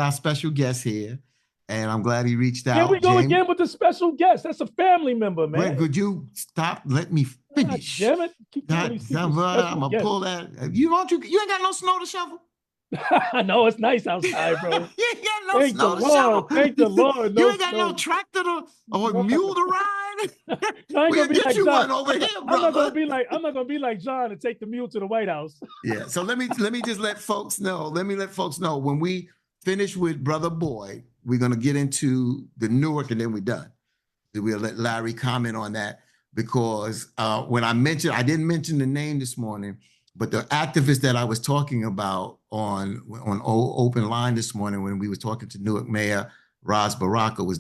our special guest here, and I'm glad he reached out. Here we go Jamie, again with the special guest. That's a family member, man. could you stop? Let me finish. God damn it! Keep God, I'm gonna pull that. You ain't got no snow to shovel. I know it's nice outside, bro. You ain't got no Thank snow the to Lord. shovel. Thank the Lord. You ain't got no tractor or mule to ride. I ain't We'll gonna be get like you John. one over here, I'm brother. not gonna be like John and take the mule to the White House. Yeah. So let me just let folks know. Let me let folks know when we finish with Brother Boyd, we're gonna get into the Newark and then we're done. We'll let Larry comment on that because when I didn't mention the name this morning, but the activist that I was talking about on open line this morning when we were talking to Newark Mayor Ras Baraka was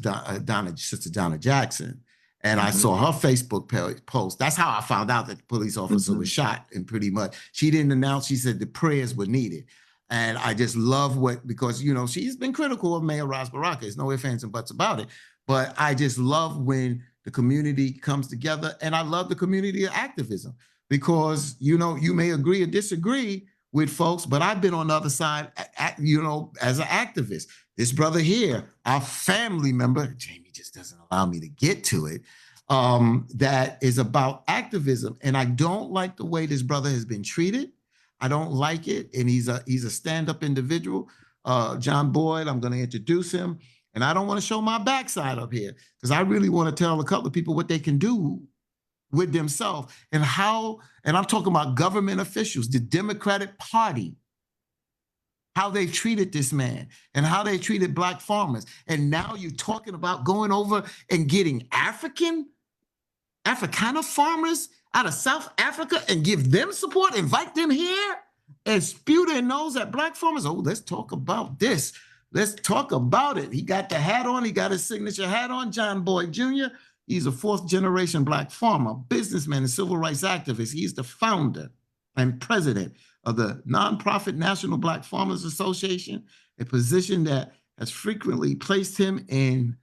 Sister Donna Jackson. And I saw her Facebook post. That's how I found out that the police officer was shot. And pretty much, she didn't announce, she said the prayers were needed. And I just love because, you know, she's been critical of Mayor Ras Baraka. There's no ifs, ands, and buts about it. But I just love when the community comes together. And I love the community of activism because, you know, you may agree or disagree with folks, but I've been on the other side, you know, as an activist. This brother here, our family member, Jamie just doesn't allow me to get to it, that is about activism. And I don't like the way this brother has been treated. I don't like it. And he's a stand-up individual. John Boyd, I'm going to introduce him. And I don't want to show my backside up here because I really want to tell a couple of people what they can do with themselves and how, and I'm talking about government officials, the Democratic Party, how they've treated this man and how they treated Black farmers. And now you're talking about going over and getting Afrikaner farmers out of South Africa and give them support, invite them here and spew their nose at Black farmers. Oh, let's talk about this. Let's talk about it. He got the hat on. He got his signature hat on, John Boyd Jr. He's a fourth-generation Black farmer, businessman, and civil rights activist. He's the founder and president of the nonprofit National Black Farmers Association, a position that has frequently placed him in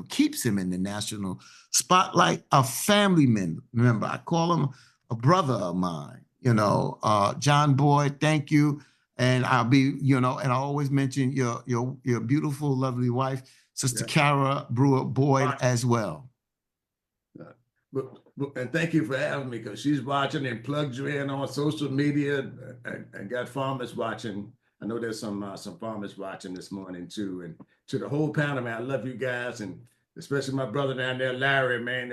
keeps him in the national spotlight. A family member. I call him a brother of mine. You know, John Boyd, thank you. And I'll be, you know, and I always mention your beautiful, lovely wife, Sister Kara Brewer Boyd as well. And thank you for having me because she's watching and plugged you in on social media and got farmers watching. I know there's some farmers watching this morning too. And to the whole panel, man, I love you guys and especially my brother down there, Larry, man.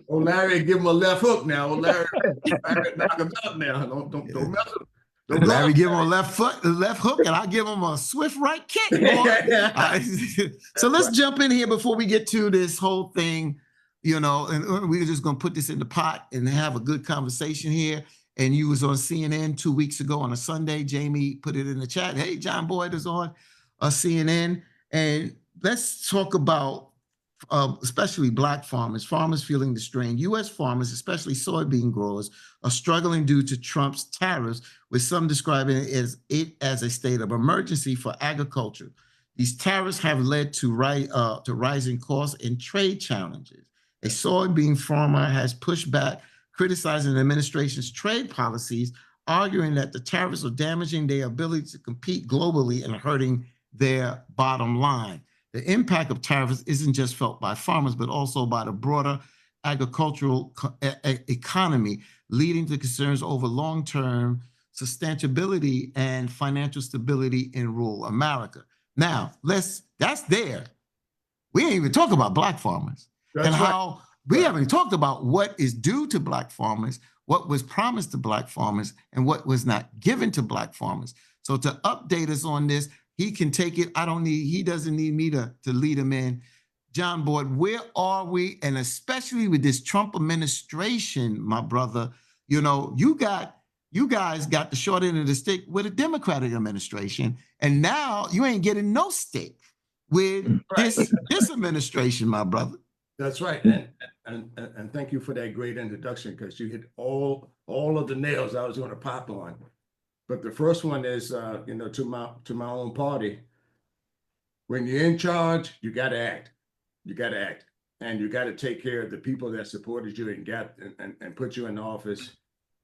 Oh, Larry, give him a left hook now. Oh, Larry, knock him out now. Don't mess with him. Larry give him a left hook, and I give him a swift right kick. So let's jump in here before we get to this whole thing, you know, and we're just going to put this in the pot and have a good conversation here. And you was on CNN 2 weeks ago on a Sunday. Jamie put it in the chat. Hey, John Boyd is on CNN. And let's talk about especially Black farmers feeling the strain. U.S. farmers, especially soybean growers, are struggling due to Trump's tariffs, with some describing it as a state of emergency for agriculture. These tariffs have led to rising costs and trade challenges. A soybean farmer has pushed back, criticizing the administration's trade policies, arguing that the tariffs are damaging their ability to compete globally and hurting their bottom line. The impact of tariffs isn't just felt by farmers, but also by the broader agricultural economy, leading to concerns over long-term sustainability and financial stability in rural America. Now, that's there. We ain't even talk about Black farmers how we haven't talked about what is due to Black farmers, what was promised to Black farmers, and what was not given to Black farmers. So to update us on this, he can take it. He doesn't need me to lead him in. John Boyd, where are we? And especially with this Trump administration, my brother, you know, you guys got the short end of the stick with a Democratic administration. And now you ain't getting no stick with this administration, my brother. That's right. And thank you for that great introduction because you hit all of the nails I was going to pop on. But the first one is, you know, to my own party. When you're in charge, you got to act. You got to act, and you got to take care of the people that supported you and put you in office.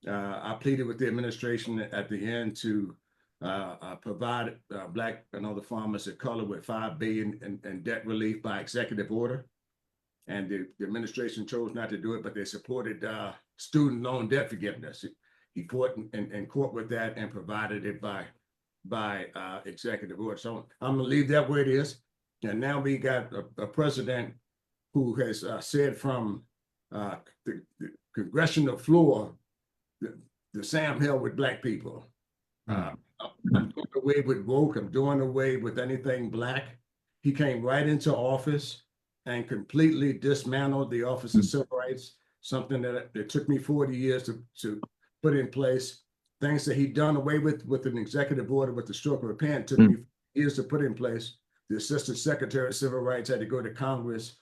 I pleaded with the administration at the end to provided Black and other farmers of color with $5 billion in debt relief by executive order. And the administration chose not to do it, but they supported student loan debt forgiveness. He fought in court with that and provided it by executive order. So I'm gonna leave that where it is. And now we got a president who has said from the congressional floor, the Sam Hill with Black people. I'm doing away with woke. I'm doing away with anything Black. He came right into office and completely dismantled the Office of Civil Rights, something that it took me 40 years to put in place. Things that he'd done away with an executive order with the stroke of a pen took me years to put in place. The Assistant Secretary of Civil Rights had to go to Congress.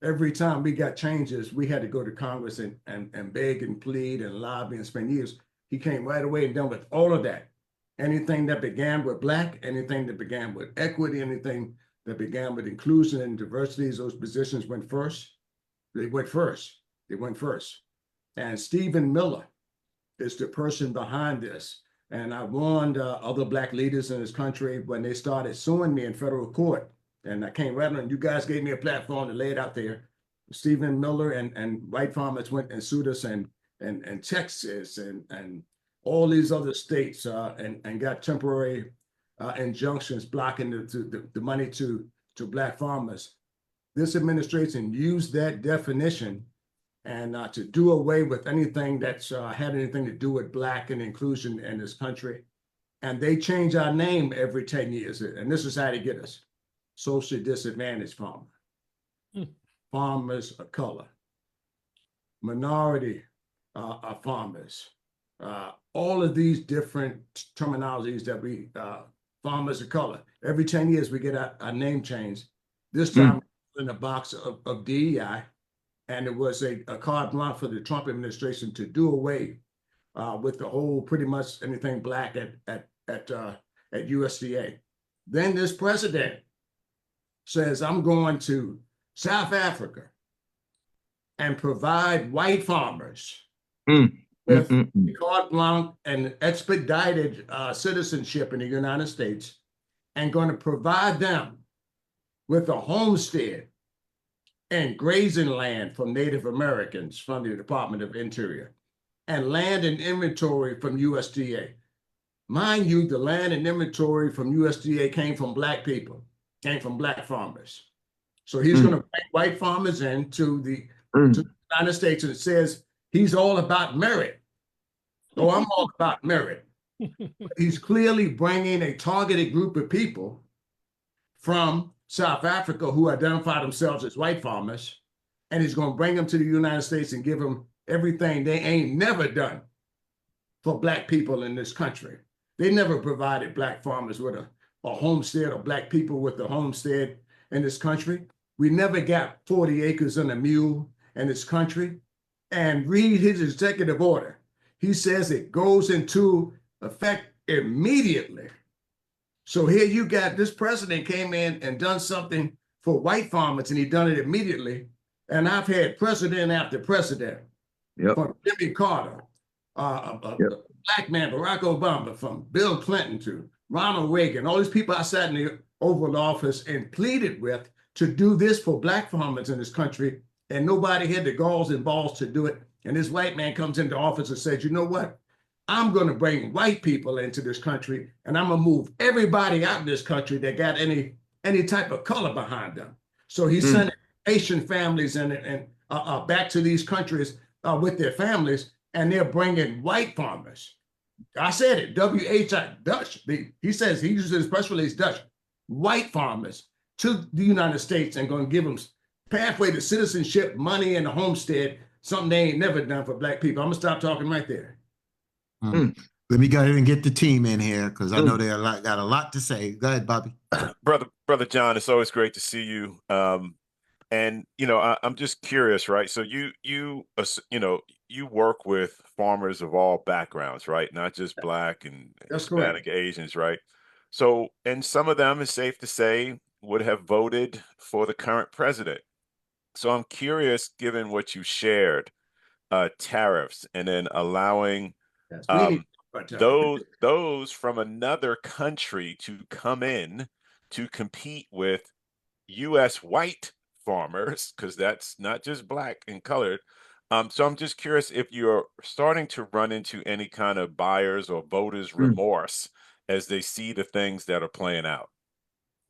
Every time we got changes, we had to go to Congress and beg and plead and lobby and spend years. He came right away and done with all of that. Anything that began with Black, anything that began with equity, anything that began with inclusion and diversity, those positions went first. They went first. They went first. And Stephen Miller is the person behind this. And I warned other Black leaders in this country when they started suing me in federal court. And I came right on, you guys gave me a platform to lay it out there. Stephen Miller and white farmers went and sued us and Texas and all these other states and got temporary injunctions blocking the money to Black farmers. This administration used that definition and to do away with anything that's had anything to do with Black and inclusion in this country. And they change our name every 10 years. And this is how they get us. Socially disadvantaged farmer, farmers of color, minority farmers, all of these different terminologies that we, farmers of color. Every 10 years we get our name changed. This time in a box of DEI, and it was a carte blanche for the Trump administration to do away with the whole pretty much anything Black at USDA. Then this president says, I'm going to South Africa and provide white farmers with carte blanche and expedited citizenship in the United States, and going to provide them with a homestead and grazing land from Native Americans from the Department of Interior, and land and inventory from USDA. Mind you, the land and inventory from USDA came from Black people, came from Black farmers. So he's going to bring white farmers into the United States, and it says he's all about merit. Oh, I'm all about merit. He's clearly bringing a targeted group of people from South Africa who identify themselves as white farmers, and he's going to bring them to the United States and give them everything they ain't never done for Black people in this country. They never provided Black farmers with a homestead, or Black people with a homestead in this country. We never got 40 acres and a mule in this country. And read his executive order. He says it goes into effect immediately. So here you got this president came in and done something for white farmers, and he done it immediately. And I've had president after president, from Jimmy Carter, Black man, Barack Obama, from Bill Clinton to Ronald Reagan, all these people I sat in the Oval Office and pleaded with to do this for Black farmers in this country, and nobody had the galls and balls to do it. And this white man comes into office and says, you know what? I'm going to bring white people into this country, and I'm going to move everybody out of this country that got any type of color behind them. So he's sending Haitian families and back to these countries with their families, and they're bringing white farmers. I said it, W-H-I, Dutch. He says, he uses his press release, Dutch, white farmers to the United States, and going to give them pathway to citizenship, money, and a homestead, something they ain't never done for Black people. I'm going to stop talking right there. Let me go ahead and get the team in here, because I know they got a lot to say. Go ahead, Bobby. Brother John, it's always great to see you. And you know, I'm just curious, right? So you work with farmers of all backgrounds, right? Not just Black and Hispanic, Asians, right? So, and some of them, it's safe to say, would have voted for the current president. So I'm curious, given what you shared, tariffs, and then allowing But those from another country to come in to compete with U.S. white farmers, because that's not just black and colored. So I'm just curious if you're starting to run into any kind of buyers or voters remorse as they see the things that are playing out.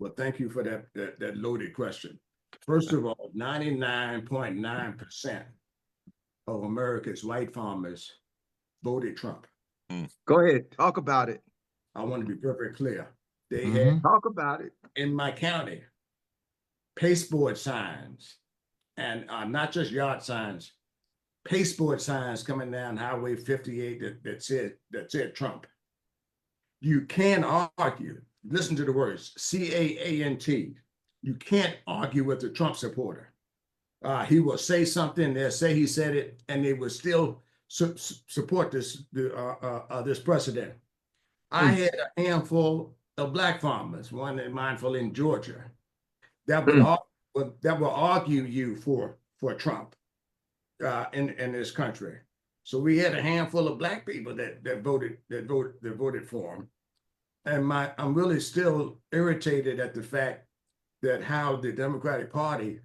well, thank you for that loaded question. First of all, 99.9% of America's white farmers voted Trump. Go ahead, talk about it. I want to be very clear. They had, Talk about it. in my county, pasteboard signs, and not just yard signs, pasteboard signs coming down Highway 58 that said Trump. You can argue, listen to the words, CAANT. You can't argue with a Trump supporter. He will say something, they'll say he said it, and they will still support this president. I had a handful of black farmers, one in mindful in Georgia, that will argue you for Trump in this country. So we had a handful of black people that voted for him. And I'm really still irritated at the fact that how the Democratic Party,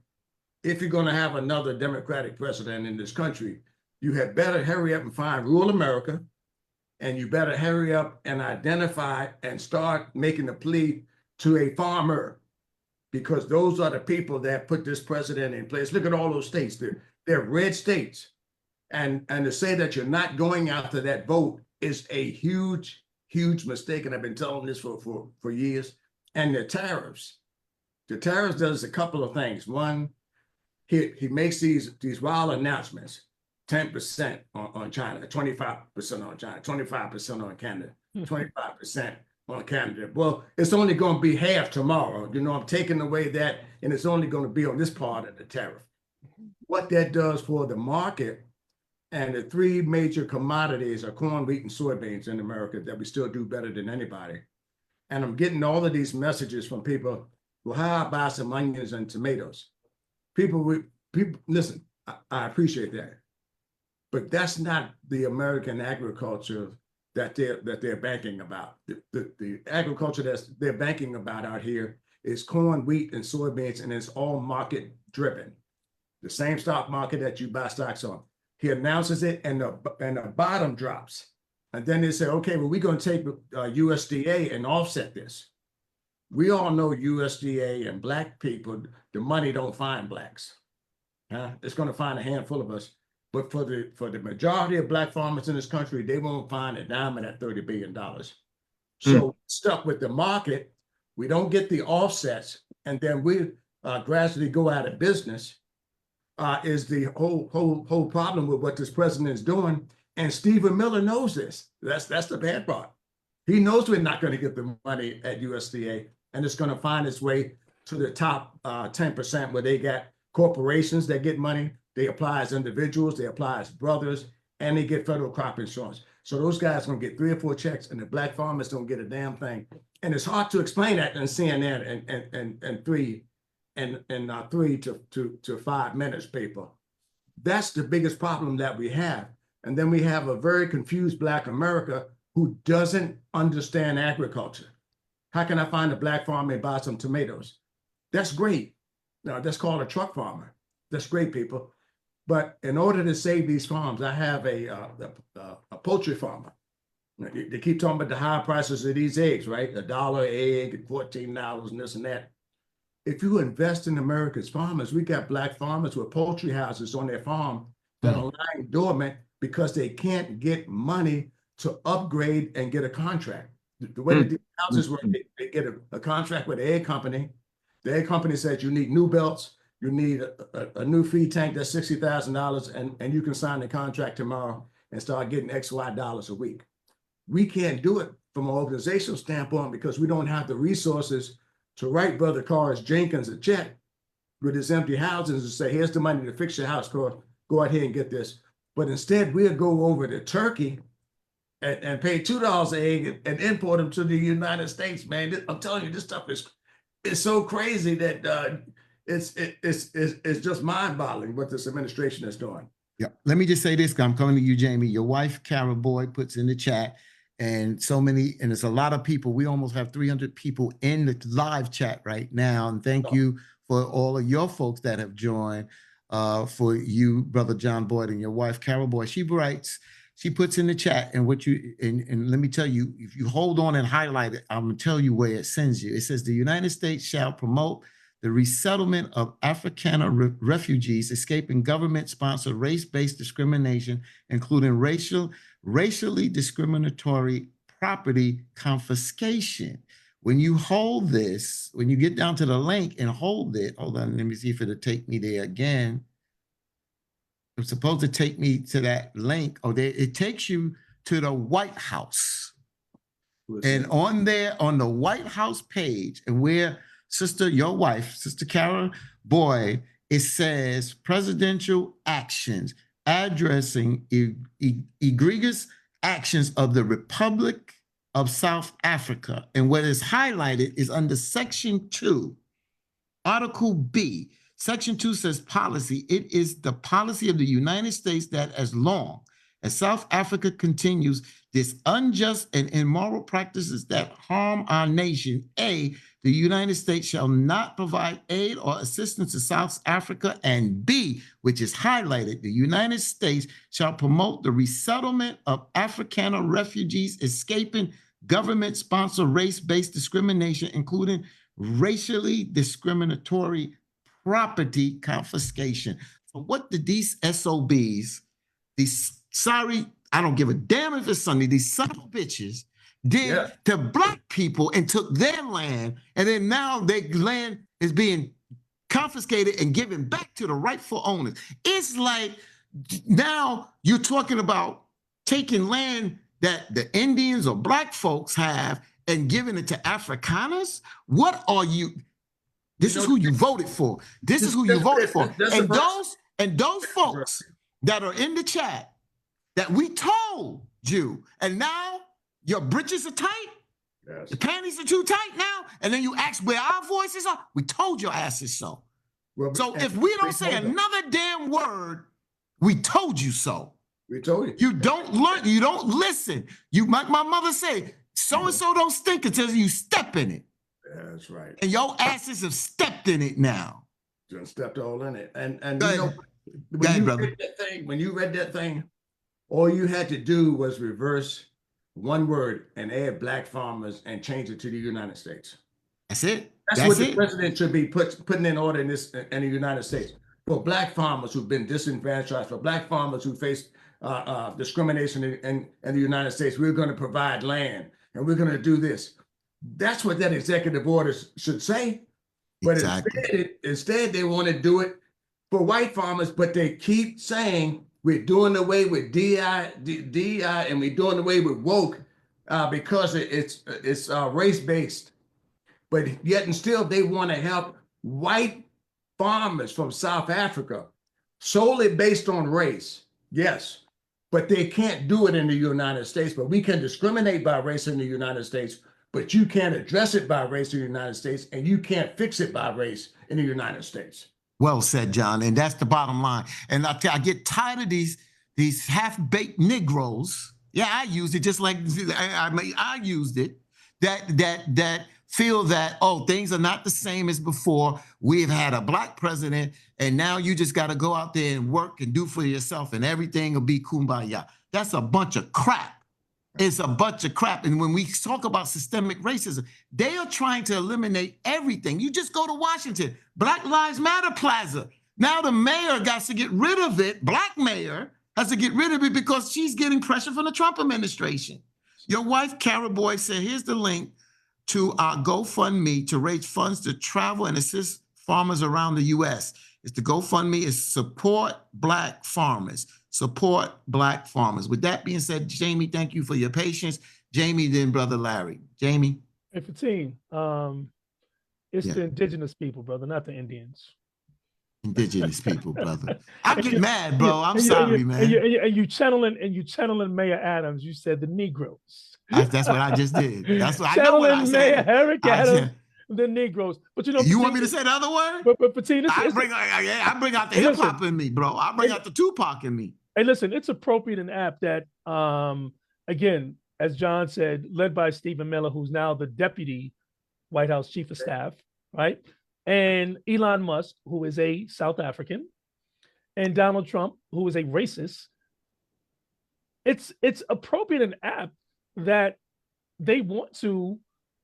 if you're going to have another Democratic president in this country, you had better hurry up and find rural America, and you better hurry up and identify and start making a plea to a farmer, because those are the people that put this president in place. Look at all those states. They're red states. And to say that you're not going after that vote is a huge, huge mistake. And I've been telling this for years. And the tariffs does a couple of things. One, he makes these wild announcements. 10% on China, 25% on China, 25% on Canada, 25% on Canada. Well, it's only going to be half tomorrow. You know, I'm taking away that, and it's only going to be on this part of the tariff. What that does for the market, and the three major commodities are corn, wheat, and soybeans in America that we still do better than anybody. And I'm getting all of these messages from people, well, how I buy some onions and tomatoes? People, listen, I appreciate that. But that's not the American agriculture that they're banking about. The agriculture that they're banking about out here is corn, wheat, and soybeans, and it's all market driven. The same stock market that you buy stocks on. He announces it, and the bottom drops, and then they say, okay, well, we're going to take USDA and offset this. We all know USDA and black people, the money don't find blacks. It's going to find a handful of us. But for the majority of black farmers in this country, they won't find a dime of that $30 billion. So stuck with the market, we don't get the offsets, and then we gradually go out of business. Is the whole problem with what this president is doing, and Stephen Miller knows this. That's the bad part. He knows we're not going to get the money at USDA, and it's going to find its way to the top 10% where they got corporations that get money. They apply as individuals, they apply as brothers, and they get federal crop insurance. So those guys are gonna get 3 or 4 checks, and the black farmers don't get a damn thing. And it's hard to explain that in CNN and 3 to 5 minutes paper. That's the biggest problem that we have. And then we have a very confused black America who doesn't understand agriculture. How can I find a black farmer and buy some tomatoes? That's great. Now that's called a truck farmer. That's great, people. But in order to save these farms, I have a poultry farmer. They keep talking about the high prices of these eggs, right? $1 an egg, $14 and this and that. If you invest in America's farmers, we got black farmers with poultry houses on their farm that are lying dormant because they can't get money to upgrade and get a contract. The way that these houses work, they get a contract with the egg company. The egg company says you need new belts. You need a new feed tank that's $60,000, and you can sign the contract tomorrow and start getting XY dollars a week. We can't do it from an organizational standpoint because we don't have the resources to write Brother Carrs Jenkins a check with his empty houses and say, here's the money to fix your house, Carr. Go ahead and get this. But instead, we'll go over to Turkey and pay $2 an egg and import them to the United States, man. I'm telling you, this stuff is so crazy that it's just mind-boggling what this administration is doing. Yeah, let me just say this, 'cause I'm coming to you, Jamie. Your wife, Carol Boyd, puts in the chat, and so many, and it's a lot of people. We almost have 300 people in the live chat right now. And thank you for all of your folks that have joined. For you, Brother John Boyd, and your wife, Carol Boyd. She writes, she puts in the chat, and what you, and let me tell you, if you hold on and highlight it, I'm gonna tell you where it sends you. It says the United States shall promote the resettlement of Afrikaner refugees escaping government-sponsored race-based discrimination, including racially discriminatory property confiscation. When you hold this, when you get down to the link and hold it, hold on, let me see if it'll take me there again. It's supposed to take me to that link. Oh, it takes you to the White House. And on there, on the White House page, and where sister, your wife, Sister Carol Boyd, it says presidential actions addressing egregious actions of the Republic of South Africa. And what is highlighted is under Section 2, Article B. Section 2 says policy. It is the policy of the United States that as long as South Africa continues this unjust and immoral practices that harm our nation, A, the United States shall not provide aid or assistance to South Africa, and B, which is highlighted, the United States shall promote the resettlement of Afrikaner refugees escaping government-sponsored race-based discrimination, including racially discriminatory property confiscation. So what did these SOBs, these sorry, I don't give a damn if it's Sunday, these son of bitches did to Black people and took their land, and then now their land is being confiscated and given back to the rightful owners. It's like now you're talking about taking land that the Indians or Black folks have and giving it to Afrikaners? What are you? This is who you voted for. This is who you voted for. And those folks that are in the chat that we told you, and now your britches are tight, the panties are too tight now, and then you ask where our voices are. We told your asses so. Well, so if we don't say another damn word, we told you so. We told you. You don't learn, you don't listen. You, like my mother said, so-and-so don't stink until you step in it. That's right. And your asses have stepped in it now. Just stepped all in it. And Go you know, when you read that thing, all you had to do was reverse one word and add Black farmers and change it to the United States. That's it. That's what the president should be putting in order in the United States. For Black farmers who've been disenfranchised, for Black farmers who face discrimination in the United States, we're going to provide land and we're going to do this. That's what that executive order should say. But instead they want to do it for white farmers, but they keep saying we're doing away with DI, and we're doing away with woke because it's race-based. But yet and still they want to help white farmers from South Africa solely based on race. Yes, but they can't do it in the United States. But we can discriminate by race in the United States, but you can't address it by race in the United States, and you can't fix it by race in the United States. Well said, John, and that's the bottom line. And I get tired of these half-baked Negroes. Yeah, I used it just like I used it. That feel that, oh, things are not the same as before. We've had a Black president, and now you just got to go out there and work and do for yourself, and everything will be kumbaya. That's a bunch of crap. It's a bunch of crap. And when we talk about systemic racism, they are trying to eliminate everything. You just go to Washington, Black Lives Matter Plaza. Now the mayor got to get rid of it. Black mayor has to get rid of it because she's getting pressure from the Trump administration. Your wife, Carol Boyd, said, here's the link to our GoFundMe to raise funds to travel and assist farmers around the U.S. It's the GoFundMe is support Black farmers. Support Black farmers. With that being said, Jamie, thank you for your patience. Jamie, then Brother Larry. Jamie? Hey, Fatine, it's the indigenous people, brother, not the Indians. Indigenous people, brother. I'm getting mad, bro. I'm sorry, man. And you channeling Mayor Adams. You said the Negroes. That's what I just did. That's what I know what I said. Mayor Eric Adams, the Negroes. But you know, you want me to say the other word? But Fatine, I bring out the hip hop in me, bro. I bring out the Tupac in me. Hey, listen, it's appropriate and apt that, again, as John said, led by Stephen Miller, who's now the deputy White House chief of staff, right? And Elon Musk, who is a South African, and Donald Trump, who is a racist. It's appropriate and apt that they want to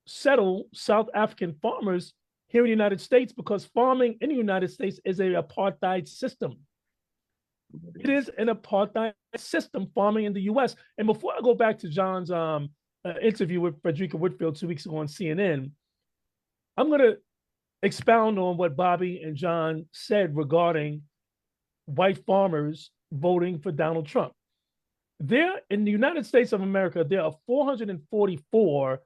settle South African farmers here in the United States, because farming in the United States is an apartheid system. It is an apartheid system, farming in the US. And before I go back to John's interview with Frederica Whitfield 2 weeks ago on CNN, I'm going to expound on what Bobby and John said regarding white farmers voting for Donald Trump. There, in the United States of America, there are 444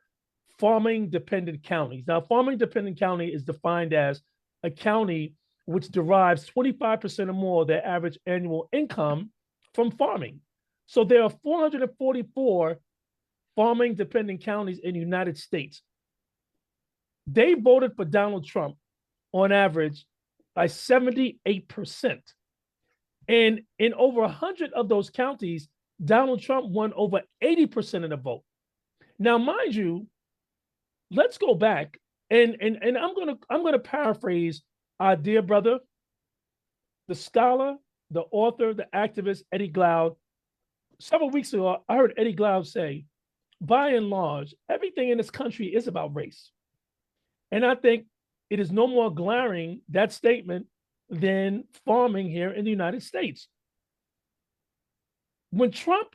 farming dependent counties. Now, farming dependent county is defined as a county which derives 25% or more of their average annual income from farming. So there are 444 farming dependent counties in the United States. They voted for Donald Trump on average by 78%. And in over 100 of those counties, Donald Trump won over 80% of the vote. Now, mind you, let's go back and I'm gonna paraphrase our dear brother, the scholar, the author, the activist, Eddie Glaude. Several weeks ago, I heard Eddie Glaude say, by and large, everything in this country is about race. And I think it is no more glaring, that statement, than farming here in the United States. When Trump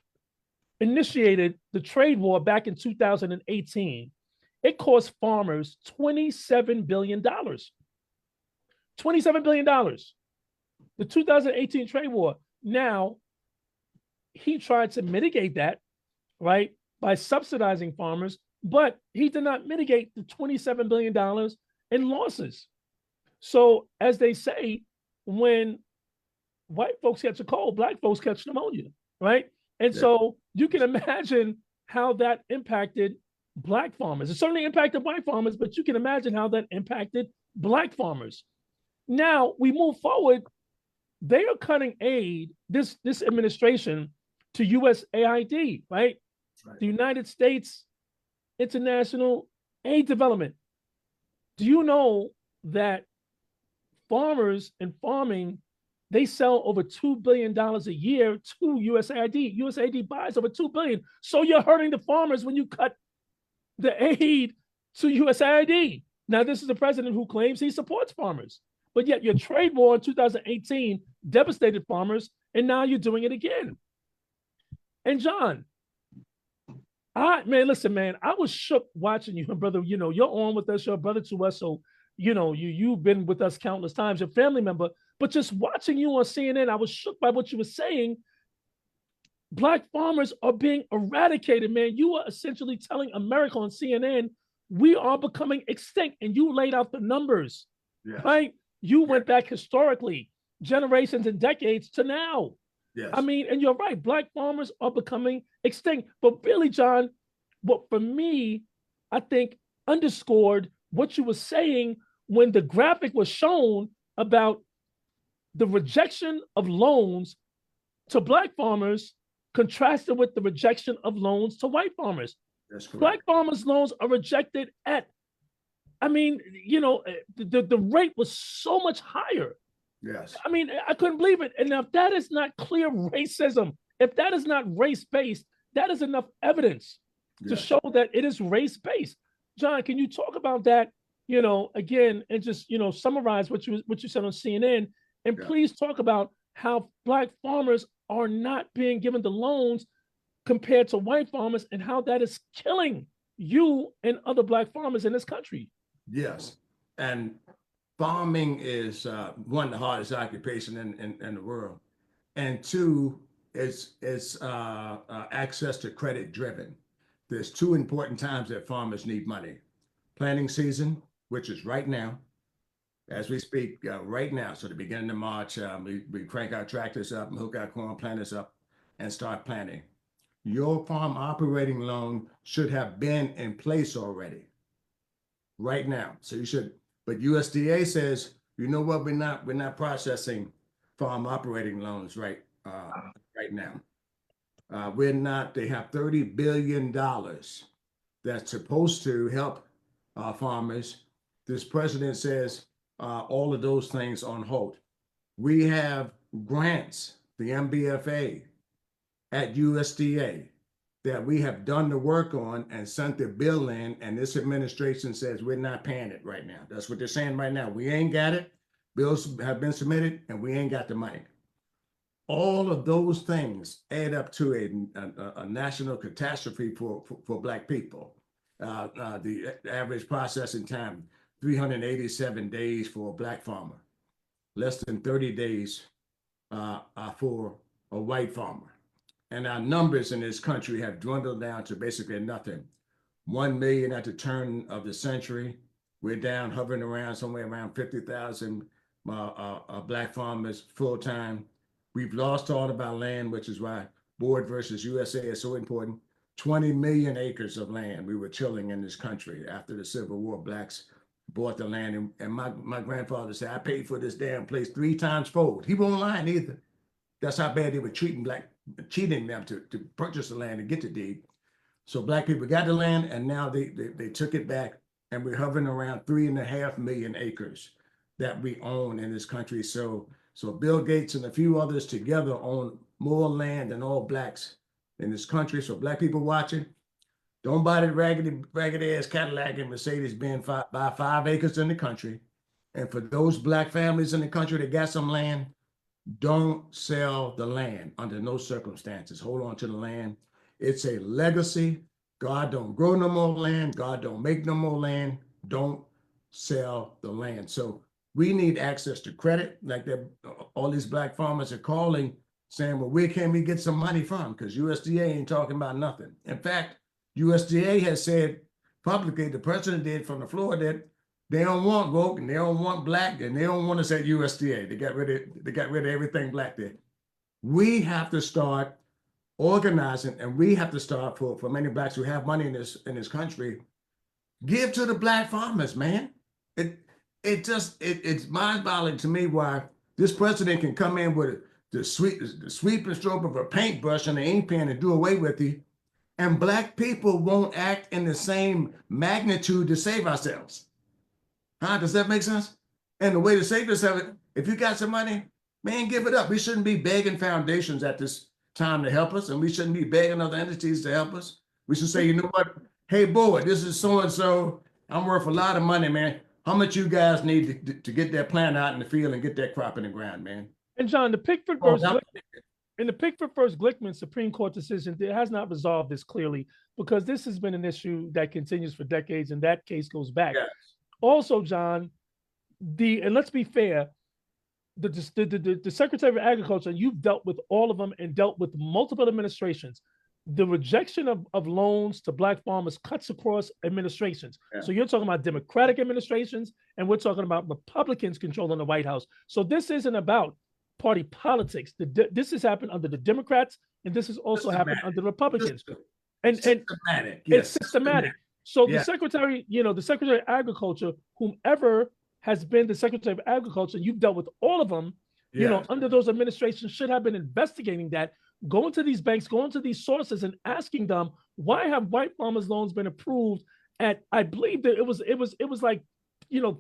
initiated the trade war back in 2018, it cost farmers $27 billion. $27 billion. The 2018 trade war. Now, he tried to mitigate that, right, by subsidizing farmers, but he did not mitigate the $27 billion in losses. So, as they say, when white folks catch a cold, black folks catch pneumonia, right? And so you can imagine how that impacted black farmers. It certainly impacted white farmers, but you can imagine how that impacted black farmers. Now we move forward. They are cutting aid, this administration, to USAID, right? The United States International Aid Development. Do you know that farmers and farming, they sell over $2 billion a year to USAID. USAID buys over $2 billion. So you're hurting the farmers when you cut the aid to USAID. Now, this is the president who claims he supports farmers, but yet your trade war in 2018 devastated farmers, and now you're doing it again. And John, listen, man, I was shook watching you, brother. You know, you're on with us, you're a brother to us, so you know, you've been with us countless times, your family member, but just watching you on CNN, I was shook by what you were saying. Black farmers are being eradicated, man. You are essentially telling America on CNN, we are becoming extinct, and you laid out the numbers, right? You went back historically, generations and decades to now. Yes. I mean, and you're right, black farmers are becoming extinct. But really, John, what for me, I think underscored what you were saying when the graphic was shown about the rejection of loans to black farmers contrasted with the rejection of loans to white farmers. That's correct. Black farmers' loans are rejected at, I mean, you know, the rate was so much higher. Yes. I mean, I couldn't believe it. And if that is not clear racism, if that is not race-based, that is enough evidence to show that it is race-based. John, can you talk about that, you know, again, and just, you know, summarize what you said on CNN, and please talk about how black farmers are not being given the loans compared to white farmers, and how that is killing you and other black farmers in this country. Yes. And farming is one of the hardest occupation in the world. And two, it's access to credit driven. There's two important times that farmers need money. Planting season, which is right now, as we speak, right now. So the beginning of March, we crank our tractors up and hook our corn planters up and start planting. Your farm operating loan should have been in place already right now. So you should, but USDA says, you know what, we're not processing farm operating loans right now. We're not, they have $30 billion that's supposed to help farmers. This president says all of those things on hold. We have grants, the MBFA at USDA, that we have done the work on and sent the bill in, and this administration says we're not paying it right now. That's what they're saying right now. We ain't got it. Bills have been submitted and we ain't got the money. All of those things add up to a national catastrophe for Black people. The average processing time, 387 days for a Black farmer, less than 30 days for a white farmer. And our numbers in this country have dwindled down to basically nothing. 1 million at the turn of the century. We're down, hovering around somewhere around 50,000 Black farmers full-time. We've lost all of our land, which is why Board versus USA is so important. 20 million acres of land we were tilling in this country. After the Civil War, Blacks bought the land. And my grandfather said, I paid for this damn place 3 times fold. He won't lie either. That's how bad they were cheating them to purchase the land and get the deed. So Black people got the land, and now they took it back, and we're hovering around 3.5 million acres that we own in this country. So Bill Gates and a few others together own more land than all Blacks in this country. So Black people watching, don't buy the raggedy ass Cadillac and Mercedes Benz, buy 5 acres in the country. And for those Black families in the country that got some land, don't sell the land under no circumstances. Hold on to the land. It's a legacy. God don't grow no more land. God don't make no more land. Don't sell the land. So we need access to credit. Like all these Black farmers are calling, saying, well, where can we get some money from? Because USDA ain't talking about nothing. In fact, USDA has said publicly, the president did from the floor, that they don't want woke and they don't want Black and they don't want us at USDA. They got rid of everything Black there. We have to start organizing, and we have to start for many Blacks who have money in this country, give to the Black farmers, man. It's mind-boggling to me why this president can come in with the sweep and stroke of a paintbrush and an ink pen and do away with it, and Black people won't act in the same magnitude to save ourselves. Huh? Does that make sense? And the way to save yourself, if you got some money, man, give it up. We shouldn't be begging foundations at this time to help us, and we shouldn't be begging other entities to help us. We should say, you know what? Hey, boy, this is so-and-so. I'm worth a lot of money, man. How much you guys need to get that plant out in the field and get that crop in the ground, man? And John, the Pickford versus Glickman Supreme Court decision, it has not resolved this clearly, because this has been an issue that continues for decades, and that case goes back. Yes. Also, John, and let's be fair, the Secretary of Agriculture, you've dealt with all of them and dealt with multiple administrations. The rejection of loans to Black farmers cuts across administrations. Yeah. So you're talking about Democratic administrations, and we're talking about Republicans controlling the White House. So this isn't about party politics. This has happened under the Democrats, and this has also happened under the Republicans. And systematic. It's systematic. So the Secretary, the Secretary of Agriculture, whomever has been the Secretary of Agriculture, you've dealt with all of them, under those administrations, should have been investigating that, going to these banks, going to these sources and asking them, why have white farmers loans been approved at, I believe that it was like,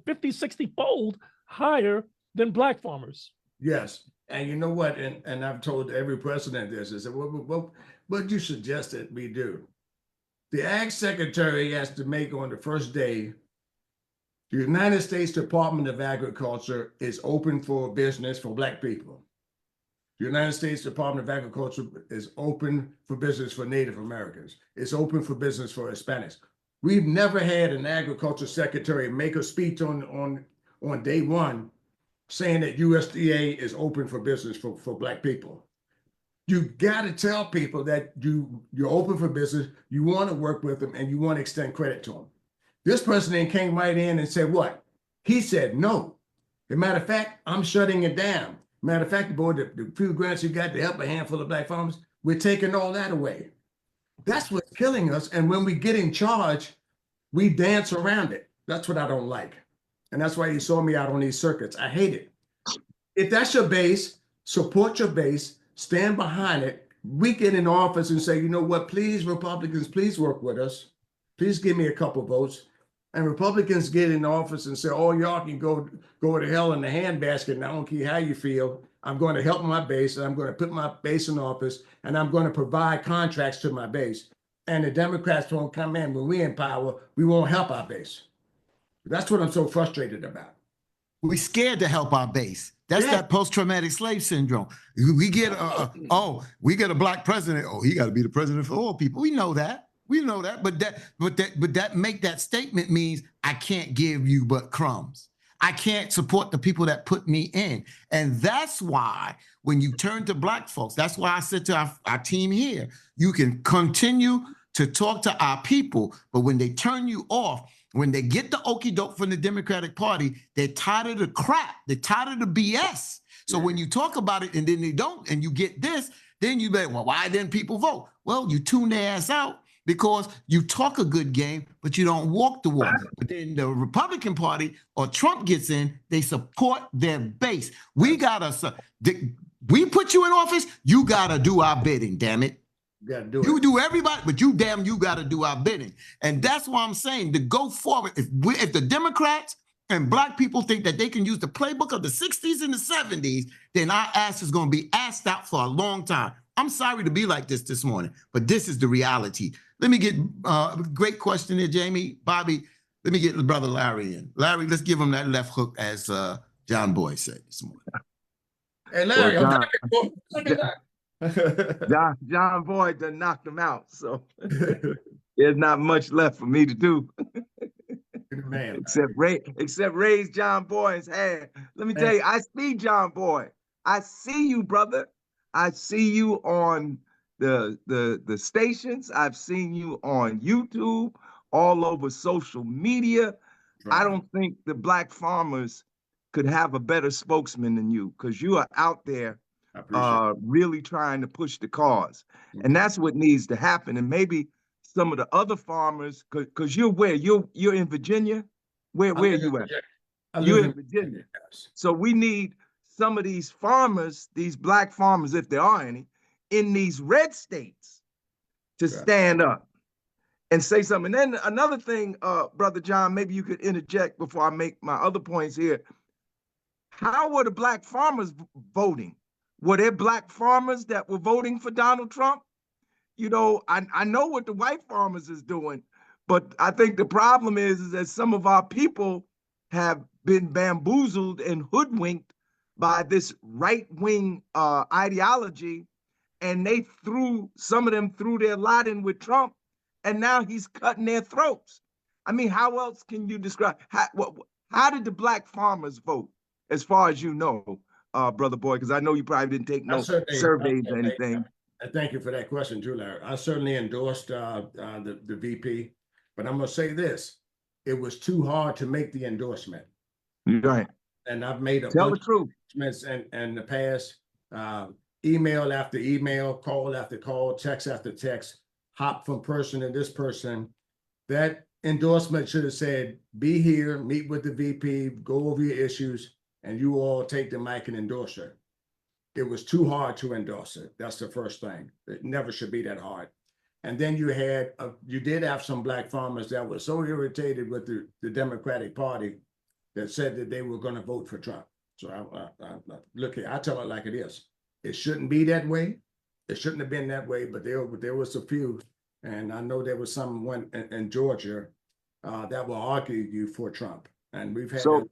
50, 60 fold higher than Black farmers. Yes. And you know what? And I've told every president this, is that what you suggest that we do? The Ag Secretary has to make on the first day, the United States Department of Agriculture is open for business for Black people. The United States Department of Agriculture is open for business for Native Americans. It's open for business for Hispanics. We've never had an agriculture secretary make a speech on day one saying that USDA is open for business for Black people. You got to tell people that you're open for business, you want to work with them, and you want to extend credit to them. This president came right in and said what? He said no. As a matter of fact, I'm shutting it down. Matter of fact, boy, the few grants you got to help a handful of Black farmers, we're taking all that away. That's what's killing us. And when we get in charge, we dance around it. That's what I don't like. And that's why you saw me out on these circuits. I hate it. If that's your base, support your base, stand behind it, we get in office and say, you know what, please, Republicans, please work with us. Please give me a couple votes. And Republicans get in office and say, oh, y'all can go to hell in the handbasket, and I don't care how you feel. I'm going to help my base, and I'm going to put my base in office, and I'm going to provide contracts to my base. And the Democrats won't come in. When we're in power, we won't help our base. That's what I'm so frustrated about. We're scared to help our base. That's Yeah. that post-traumatic slave syndrome. We get we get a black president. Oh, he got to be the president for all people. We know that. We know that. But that make that statement means I can't give you but crumbs. I can't support the people that put me in. And that's why when you turn to black folks, that's why I said to our team here, you can continue to talk to our people, but when they turn you off, when they get the okie doke from the Democratic Party, they're tired of the crap. They're tired of the BS. So when you talk about it and then they don't, and you get this, then you bet, well, why didn't people vote? Well, you tune their ass out because you talk a good game, but you don't walk the walk. But then the Republican Party or Trump gets in, they support their base. We gotta, we put you in office, you gotta do our bidding, damn it. You got to do it. You do everybody, but you got to do our bidding. And that's why I'm saying to go forward. If the Democrats and black people think that they can use the playbook of the 60s and the 70s, then our ass is going to be assed out for a long time. I'm sorry to be like this morning, but this is the reality. Let me get great question there, Jamie. Bobby, let me get the brother Larry in. Larry, let's give him that left hook, as John Boy said this morning. Hey, Larry, Well, look at that. John Boyd done knocked him out, so there's not much left for me to do Man, except raise John Boyd's hand. Let me tell you, I see John Boyd. I see you, brother. I see you on the stations. I've seen you on YouTube, all over social media. I don't think the black farmers could have a better spokesman than you, because you are out there really trying to push the cause. And that's what needs to happen. And maybe some of the other farmers, because you're where? You're in Virginia? Where are you at? You're in Virginia. So we need some of these farmers, these black farmers, if there are any, in these red states to stand up and say something. And then another thing, Brother John, maybe you could interject before I make my other points here. How were the black farmers voting? Were there black farmers that were voting for Donald Trump? You know, I know what the white farmers is doing, but I think the problem is that some of our people have been bamboozled and hoodwinked by this right-wing ideology, and some of them threw their lot in with Trump, and now he's cutting their throats. I mean, how else can you describe, how did the black farmers vote, as far as you know? Brother Boy, because I know you probably didn't take no surveys or anything. Thank you for that question, too, Larry. I certainly endorsed the VP, but I'm going to say this. It was too hard to make the endorsement. Right. And I've made a Tell bunch the truth. of endorsements in the past, email after email, call after call, text after text, hop from person to this person. That endorsement should have said, be here, meet with the VP, go over your issues, and you all take the mic and endorse her. It was too hard to endorse it. That's the first thing. It never should be that hard. And then you did have some black farmers that were so irritated with the Democratic Party that said that they were going to vote for Trump. So look here, I tell it like it is. It shouldn't be that way. It shouldn't have been that way, but there was a few, and I know there was some in Georgia that will argue you for Trump. And we've had so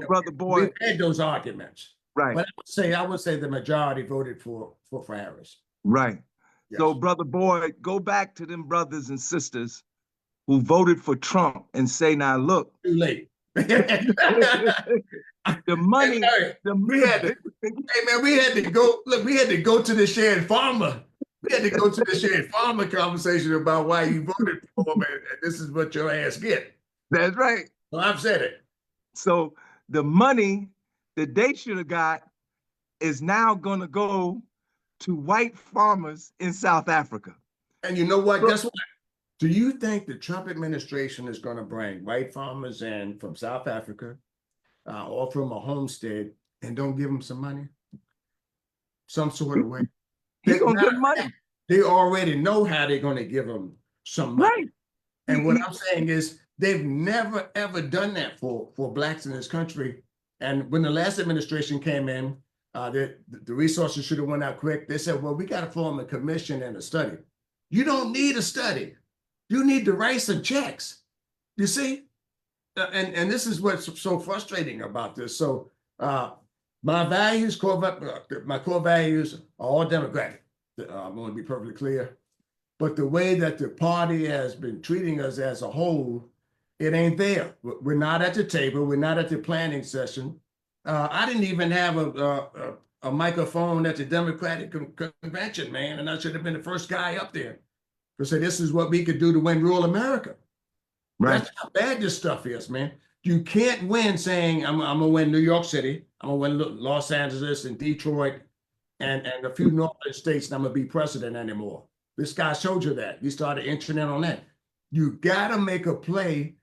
Brother Boy, we've had those arguments, right? But I would say the majority voted for Harris, right? Yes. So Brother Boy, go back to them brothers and sisters who voted for Trump and say, now look, too late. the money. We had to go. Look, we had to go to the shared farmer. We had to go to the shared farmer conversation about why you voted for him, and this is what your ass get. That's right. Well, I've said it. So the money that they should have got is now going to go to white farmers in South Africa. And you know what? Guess what? Do you think the Trump administration is going to bring white farmers in from South Africa or from a homestead and don't give them some money? Some sort of way. He's gonna give money. They already know how they're going to give them some money. Right. And what I'm saying is they've never, ever done that for Blacks in this country. And when the last administration came in, the resources should have went out quick. They said, well, we got to form a commission and a study. You don't need a study. You need to write some checks. You see? And this is what's so frustrating about this. So my values, my core values are all Democratic. I'm going to be perfectly clear. But the way that the party has been treating us as a whole, it ain't there. We're not at the table. We're not at the planning session. I didn't even have a microphone at the Democratic convention, man, and I should have been the first guy up there to say this is what we could do to win rural America. Right. That's how bad this stuff is, man. You can't win saying I'm gonna win New York City, I'm gonna win Los Angeles and Detroit and a few northern states, and I'm gonna be president anymore. This guy showed you that. He started entering in on that. You gotta make a play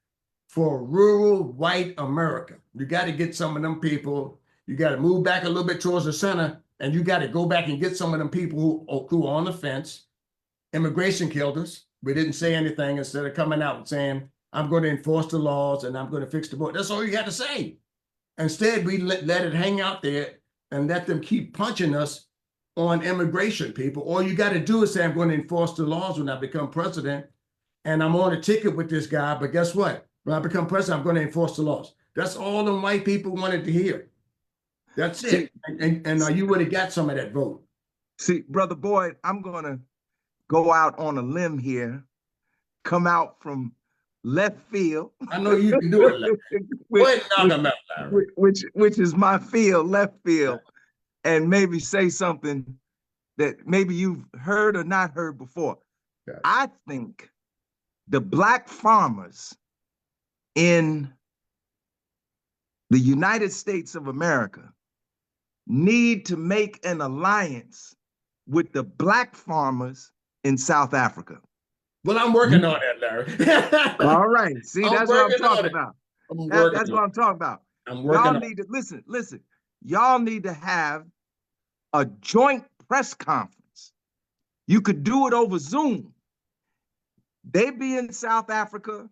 for rural white America. You gotta get some of them people, you gotta move back a little bit towards the center, and you gotta go back and get some of them people who are on the fence. Immigration killed us. We didn't say anything instead of coming out and saying, I'm going to enforce the laws and I'm going to fix the border. That's all you had to say. Instead, we let it hang out there and let them keep punching us on immigration, people. All you got to do is say, I'm going to enforce the laws when I become president. And I'm on a ticket with this guy. But guess what? When I become president, I'm going to enforce the laws. That's all the white people wanted to hear. That's it. And you would have got some of that vote. See, Brother Boyd, I'm going to go out on a limb here, come out from left field. I know you can do it. which is my field, left field, and maybe say something that maybe you've heard or not heard before. Yes. I think the Black farmers in the United States of America need to make an alliance with the Black farmers in South Africa. Well, I'm working on that, Larry. All right. See, that's what I'm talking about. That's what I'm talking about. Y'all need to listen. Y'all need to have a joint press conference. You could do it over Zoom. They be in South Africa,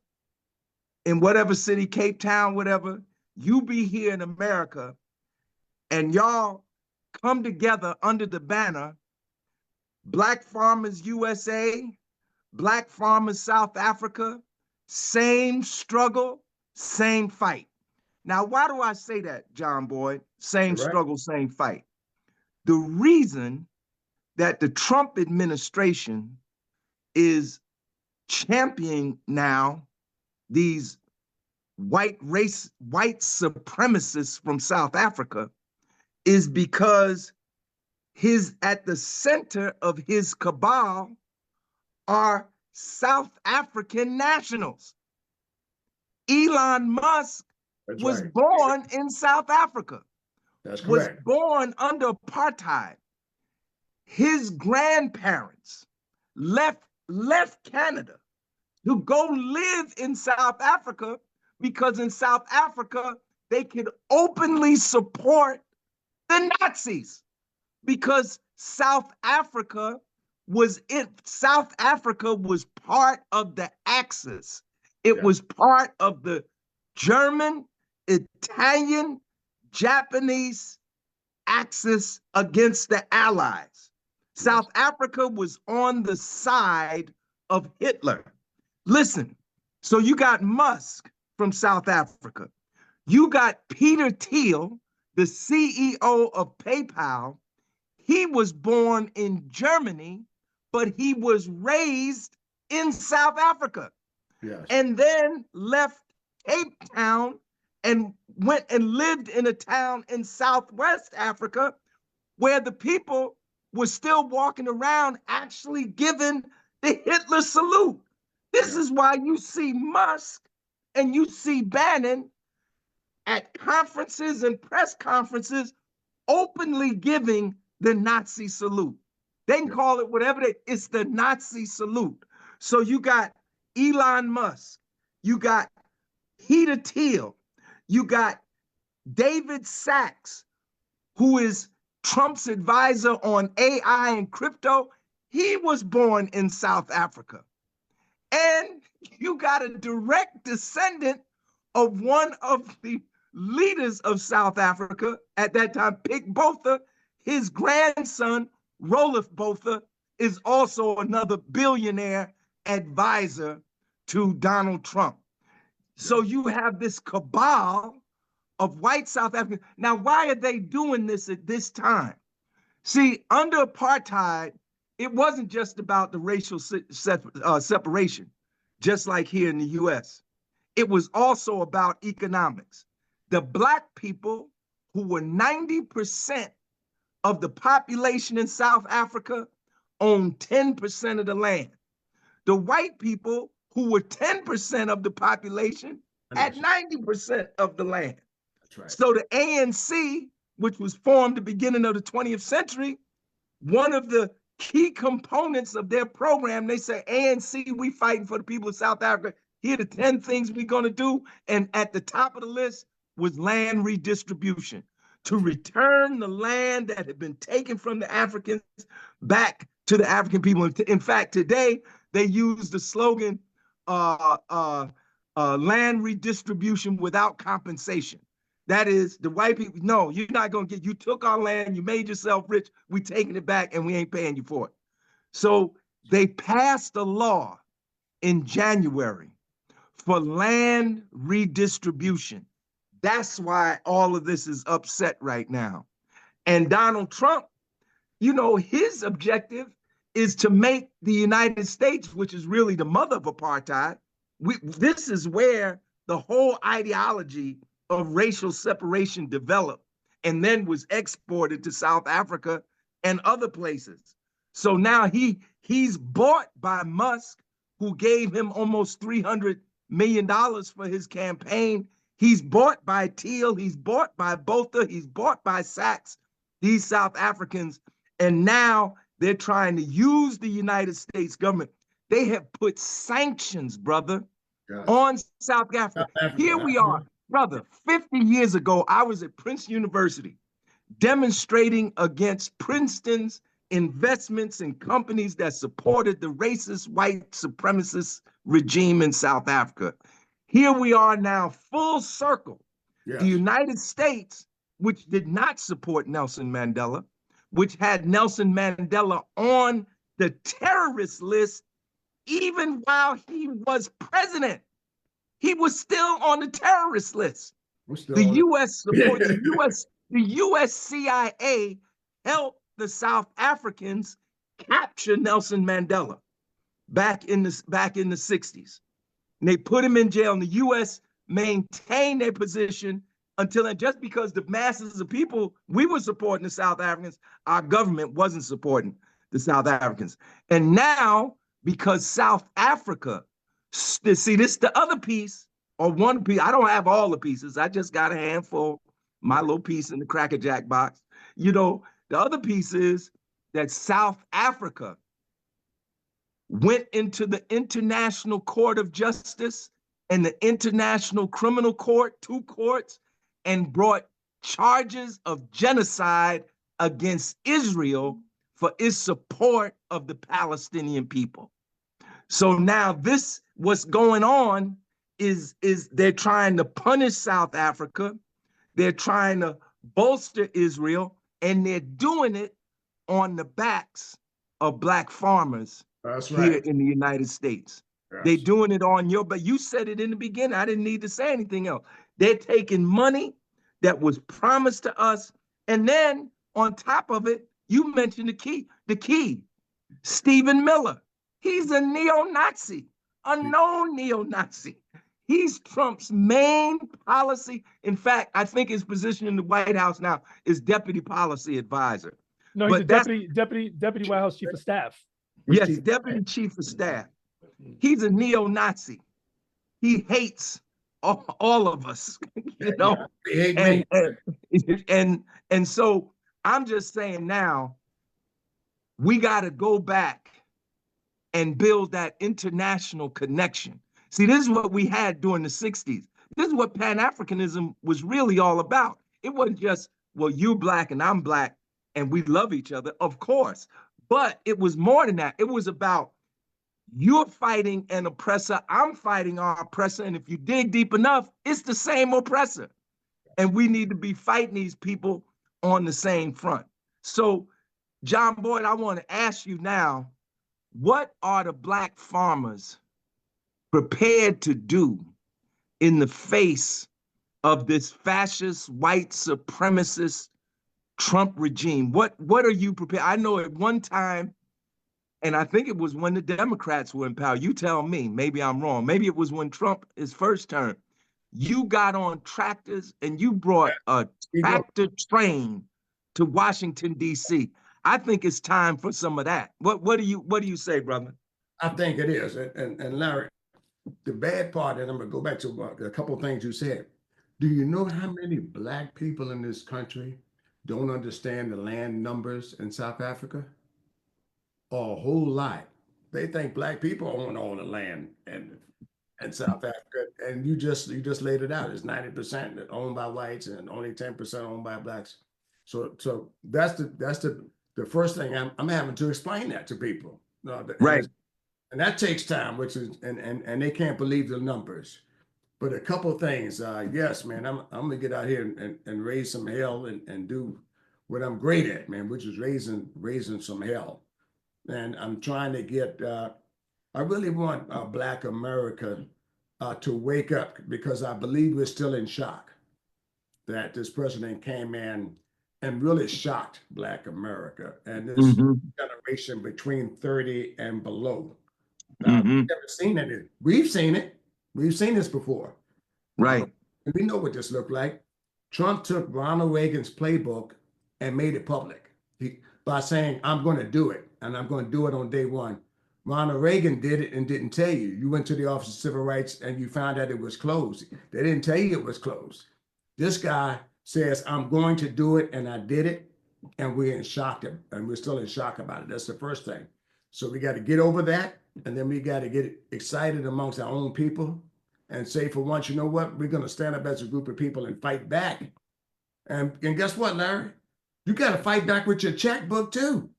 in whatever city, Cape Town, whatever. You be here in America, and y'all come together under the banner Black Farmers USA, Black Farmers South Africa, same struggle, same fight. Now, why do I say that, John Boyd? Same struggle, same fight. The reason that the Trump administration is championing now these white supremacists from South Africa is because at the center of his cabal are South African nationals. Elon Musk was born in South Africa. That's correct. Was born under apartheid. His grandparents left Canada to go live in South Africa because in South Africa, they could openly support the Nazis because South Africa was part of the Axis. It was part of the German, Italian, Japanese Axis against the Allies. South Africa was on the side of Hitler. Listen, so you got Musk from South Africa. You got Peter Thiel, the CEO of PayPal. He was born in Germany, but he was raised in South Africa. Yes. And then left Cape Town and went and lived in a town in Southwest Africa where the people were still walking around actually giving the Hitler salute. This is why you see Musk and you see Bannon at conferences and press conferences openly giving the Nazi salute. They can call it whatever it's the Nazi salute. So you got Elon Musk, you got Peter Thiel, you got David Sachs, who is Trump's advisor on AI and crypto, he was born in South Africa. And you got a direct descendant of one of the leaders of South Africa at that time, Pick Botha. His grandson, Roelof Botha, is also another billionaire advisor to Donald Trump. So you have this cabal of white South Africans. Now, why are they doing this at this time? See, under apartheid, it wasn't just about the racial separation, just like here in the US. It was also about economics. The Black people, who were 90% of the population in South Africa, owned 10% of the land. The white people, who were 10% of the population, had 90% of the land. That's right. So the ANC, which was formed at the beginning of the 20th century, one of the key components of their program, they say, ANC, we fighting for the people of South Africa. Here are the 10 things we're going to do. And at the top of the list was land redistribution, to return the land that had been taken from the Africans back to the African people. In fact, today they use the slogan, land redistribution without compensation. That is, the white people, no, you're not going to get, you took our land, you made yourself rich, we taking it back and we ain't paying you for it. So they passed a law in January for land redistribution. That's why all of this is upset right now. And Donald Trump, you know, his objective is to make the United States, which is really the mother of apartheid, this is where the whole ideology of racial separation developed and then was exported to South Africa and other places. So now he's bought by Musk, who gave him almost $300 million for his campaign. He's bought by Thiel, he's bought by Botha, he's bought by Sachs, these South Africans, and now they're trying to use the United States government. They have put sanctions, brother, on South Africa. Here we are, brother, 50 years ago, I was at Princeton University demonstrating against Princeton's investments in companies that supported the racist white supremacist regime in South Africa. Here we are now, full circle. Yes. The United States, which did not support Nelson Mandela, which had Nelson Mandela on the terrorist list, even while he was president, he was still on the terrorist list. The U.S. support, the U.S. CIA helped the South Africans capture Nelson Mandela back in the 60s. And they put him in jail, and the U.S. maintained their position until then. Just because the masses of people, we were supporting the South Africans, our government wasn't supporting the South Africans. And now, because South Africa, see, this is the other piece, or one piece. I don't have all the pieces. I just got a handful, my little piece in the Cracker Jack box. You know, the other piece is that South Africa went into the International Court of Justice and the International Criminal Court, 2 courts, and brought charges of genocide against Israel for its support of the Palestinian people. So now this, what's going on is they're trying to punish South Africa, they're trying to bolster Israel, and they're doing it on the backs of Black farmers. That's here right. in the United States. Yes. They're doing it on your, but you said it in the beginning. I didn't need to say anything else. They're taking money that was promised to us. And then on top of it, you mentioned the key, Stephen Miller. He's a neo-Nazi, a known neo-Nazi. He's Trump's main policy. In fact, I think his position in the White House now is deputy policy advisor. No, he's a deputy White House chief of staff. Yes, deputy chief of staff. He's a neo-Nazi. He hates all of us, you know. He hate me. And so I'm just saying now, we got to go back and build that international connection. See, this is what we had during the 60s. This is what Pan-Africanism was really all about. It wasn't just, well, you Black and I'm Black. and we love each other, of course. But it was more than that. It was about you're fighting an oppressor, I'm fighting our oppressor, and if you dig deep enough, it's the same oppressor. And we need to be fighting these people on the same front. So, John Boyd, I want to ask you now, what are the Black farmers prepared to do in the face of this fascist, white supremacist Trump regime? What are you prepared? I know at one time, and I think it was when the Democrats were in power, you tell me, maybe I'm wrong. Maybe it was when Trump, his first term, you got on tractors and you brought a tractor train to Washington, D.C. I think it's time for some of that. What do you say, brother? I think it is. And Larry, the bad part, and I'm gonna go back to a couple of things you said. Do you know how many Black people in this country don't understand the land numbers in South Africa? A whole lot. They think Black people own all the land in South Africa, and you just laid it out. It's 90% owned by whites and only 10% owned by Blacks. So that's the first thing I'm having to explain that to people. Right. And that takes time, which is and they can't believe the numbers. But a couple of things, yes, man, I'm gonna get out here and raise some hell and do what I'm great at, man, which is raising some hell. And I'm trying to get, I really want Black America to wake up, because I believe we're still in shock that this president came in and really shocked Black America and this generation between 30 and below. We've never seen it. We've seen it. We've seen this before. Right. And we know what this looked like. Trump took Ronald Reagan's playbook and made it public by saying, I'm going to do it, and I'm going to do it on day one. Ronald Reagan did it and didn't tell you. You went to the Office of Civil Rights and you found out it was closed. They didn't tell you it was closed. This guy says, I'm going to do it, and I did it, and we're in shock, and we're still in shock about it. That's the first thing. So we got to get over that, and then we got to get excited amongst our own people and say, for once, you know what? We're going to stand up as a group of people and fight back. And guess what, Larry? You got to fight back with your checkbook too.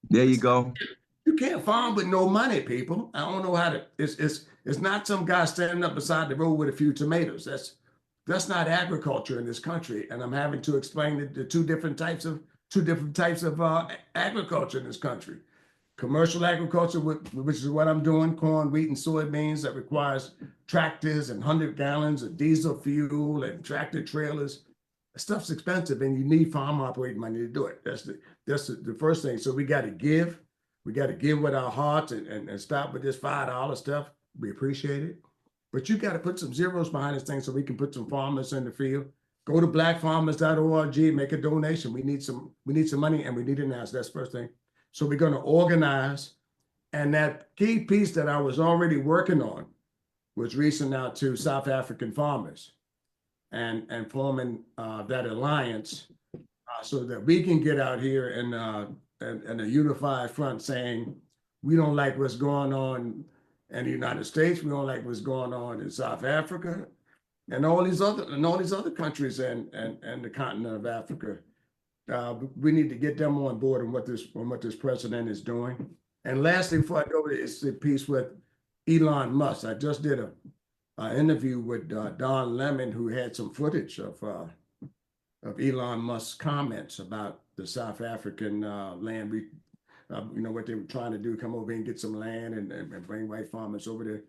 There you go. You can't farm with no money, people. I don't know how to. It's not some guy standing up beside the road with a few tomatoes. That's not agriculture in this country. And I'm having to explain the two different types of agriculture in this country. Commercial agriculture, which is what I'm doing, corn, wheat, and soybeans, that requires tractors and 100 gallons of diesel fuel and tractor trailers. That stuff's expensive, and you need farm operating money to do it. That's the first thing. So we got to give. We got to give with our hearts and stop with this $5 stuff. We appreciate it. But you got to put some zeros behind this thing so we can put some farmers in the field. Go to blackfarmers.org, make a donation. We need some money, and we need it now. So that's the first thing. So we're going to organize. And that key piece that I was already working on was reaching out to South African farmers and forming that alliance so that we can get out here and a unified front saying, we don't like what's going on in the United States. We don't like what's going on in South Africa and all these other countries and the continent of Africa. We need to get them on board on what this president is doing. And lastly, before I go, it's the piece with Elon Musk. I just did an interview with Don Lemon, who had some footage of Elon Musk's comments about the South African land. What they were trying to do, come over and get some land and bring white farmers over there.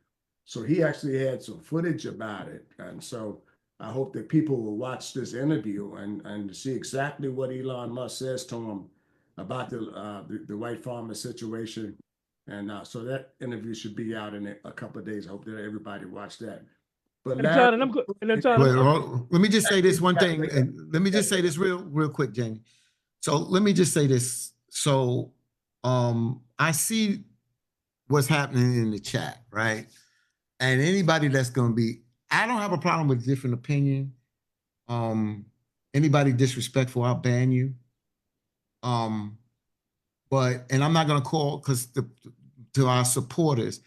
So he actually had some footage about it. And so I hope that people will watch this interview and see exactly what Elon Musk says to him about the white farmer situation. And so that interview should be out in a couple of days. I hope that everybody watch that. But John, and I'm good. And John, let me just say this one thing. And let me just say this real quick, Jamie. So let me just say this. So I see what's happening in the chat, right? And anybody that's going to be, I don't have a problem with different opinion. Anybody disrespectful, I'll ban you. And I'm not going to call, because to our supporters,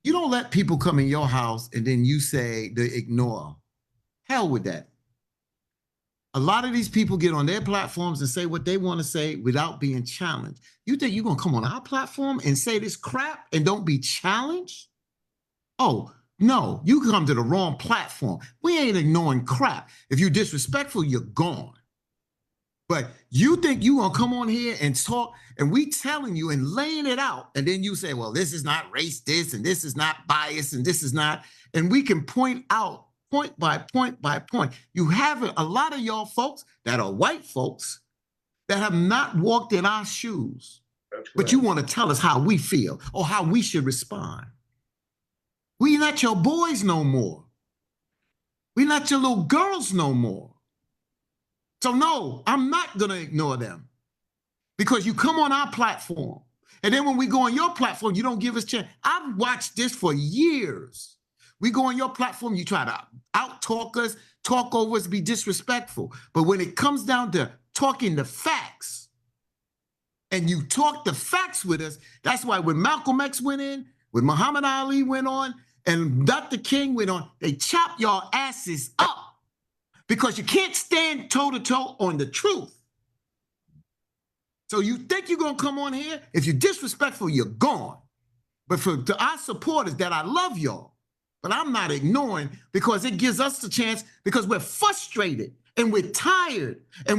you don't let people come in your house and then you say they ignore. Hell with that. A lot of these people get on their platforms and say what they want to say without being challenged. You think you're going to come on our platform and say this crap and don't be challenged? Oh, no, you come to the wrong platform. We ain't ignoring crap. If you're disrespectful, you're gone. But you think you're going to come on here and talk, and we telling you and laying it out, and then you say, well, this is not race this, and this is not bias, and this is not, and we can point out point by point by point. You have a lot of y'all folks that are white folks that have not walked in our shoes, but you want to tell us how we feel or how we should respond. We're not your boys no more. We're not your little girls no more. So no, I'm not going to ignore them because you come on our platform. And then when we go on your platform, you don't give us a chance. I've watched this for years. We go on your platform, you try to out-talk us, talk over us, be disrespectful. But when it comes down to talking the facts, and you talk the facts with us, that's why when Malcolm X went in, when Muhammad Ali went on, and Dr. King went on, they chopped y'all asses up. Because you can't stand toe-to-toe on the truth. So you think you're going to come on here? If you're disrespectful, you're gone. But to our supporters that I love y'all, but I'm not ignoring because it gives us the chance because we're frustrated and we're tired of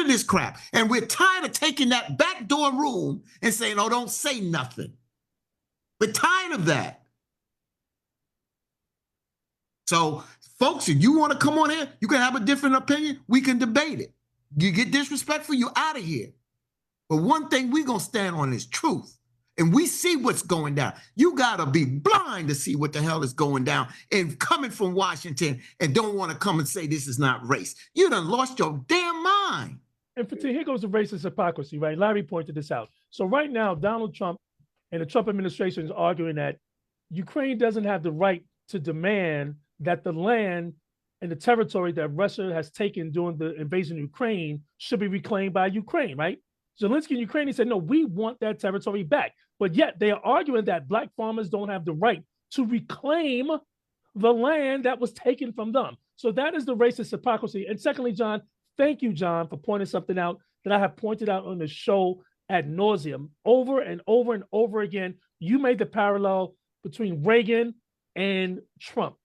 this crap. And we're tired of taking that backdoor room and saying, oh, don't say nothing. We're tired of that. So, folks, if you want to come on here, you can have a different opinion. We can debate it. You get disrespectful, you're out of here. But one thing we're going to stand on is truth. And we see what's going down. You got to be blind to see what the hell is going down and coming from Washington and don't want to come and say this is not race. You done lost your damn mind. And here goes the racist hypocrisy, right? Larry pointed this out. So right now, Donald Trump and the Trump administration is arguing that Ukraine doesn't have the right to demand that the land and the territory that Russia has taken during the invasion of Ukraine should be reclaimed by Ukraine, right? Zelensky in Ukraine, he said, no, we want that territory back. But yet they are arguing that Black farmers don't have the right to reclaim the land that was taken from them. So that is the racist hypocrisy. And secondly, John, thank you, John, for pointing something out that I have pointed out on the show ad nauseum over and over and over again. You made the parallel between Reagan and Trump.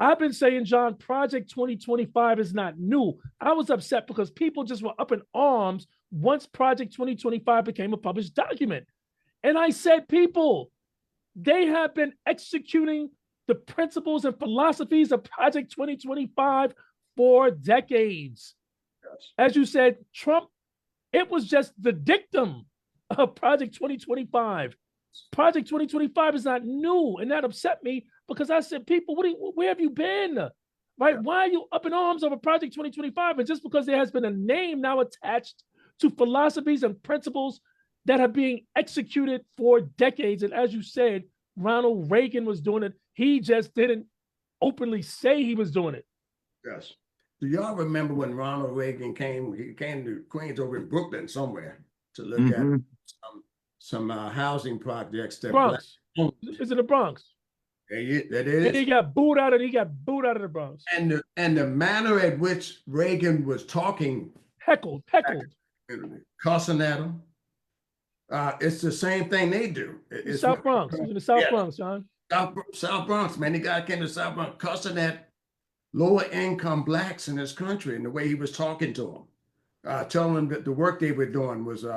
I've been saying, John, Project 2025 is not new. I was upset because people just were up in arms once Project 2025 became a published document. And I said, people, they have been executing the principles and philosophies of Project 2025 for decades. Yes. As you said, Trump, it was just the dictum of Project 2025. Project 2025 is not new, and that upset me because I said, people, where have you been? Right? Yeah. Why are you up in arms over Project 2025? And just because there has been a name now attached to philosophies and principles that are being executed for decades. And as you said, Ronald Reagan was doing it. He just didn't openly say he was doing it. Yes. Do y'all remember when Ronald Reagan came? He came to Queens over in Brooklyn somewhere to look at some housing projects. That Bronx. Is it the Bronx? That is. And he got booed out of the Bronx. And the manner at which Reagan was talking, heckled, cussing at him. It's the same thing they do. It's South Bronx. It's in the South Bronx, John. South Bronx, man. The guy came to South Bronx cussing at lower income Blacks in this country and the way he was talking to them, telling them that the work they were doing wasn't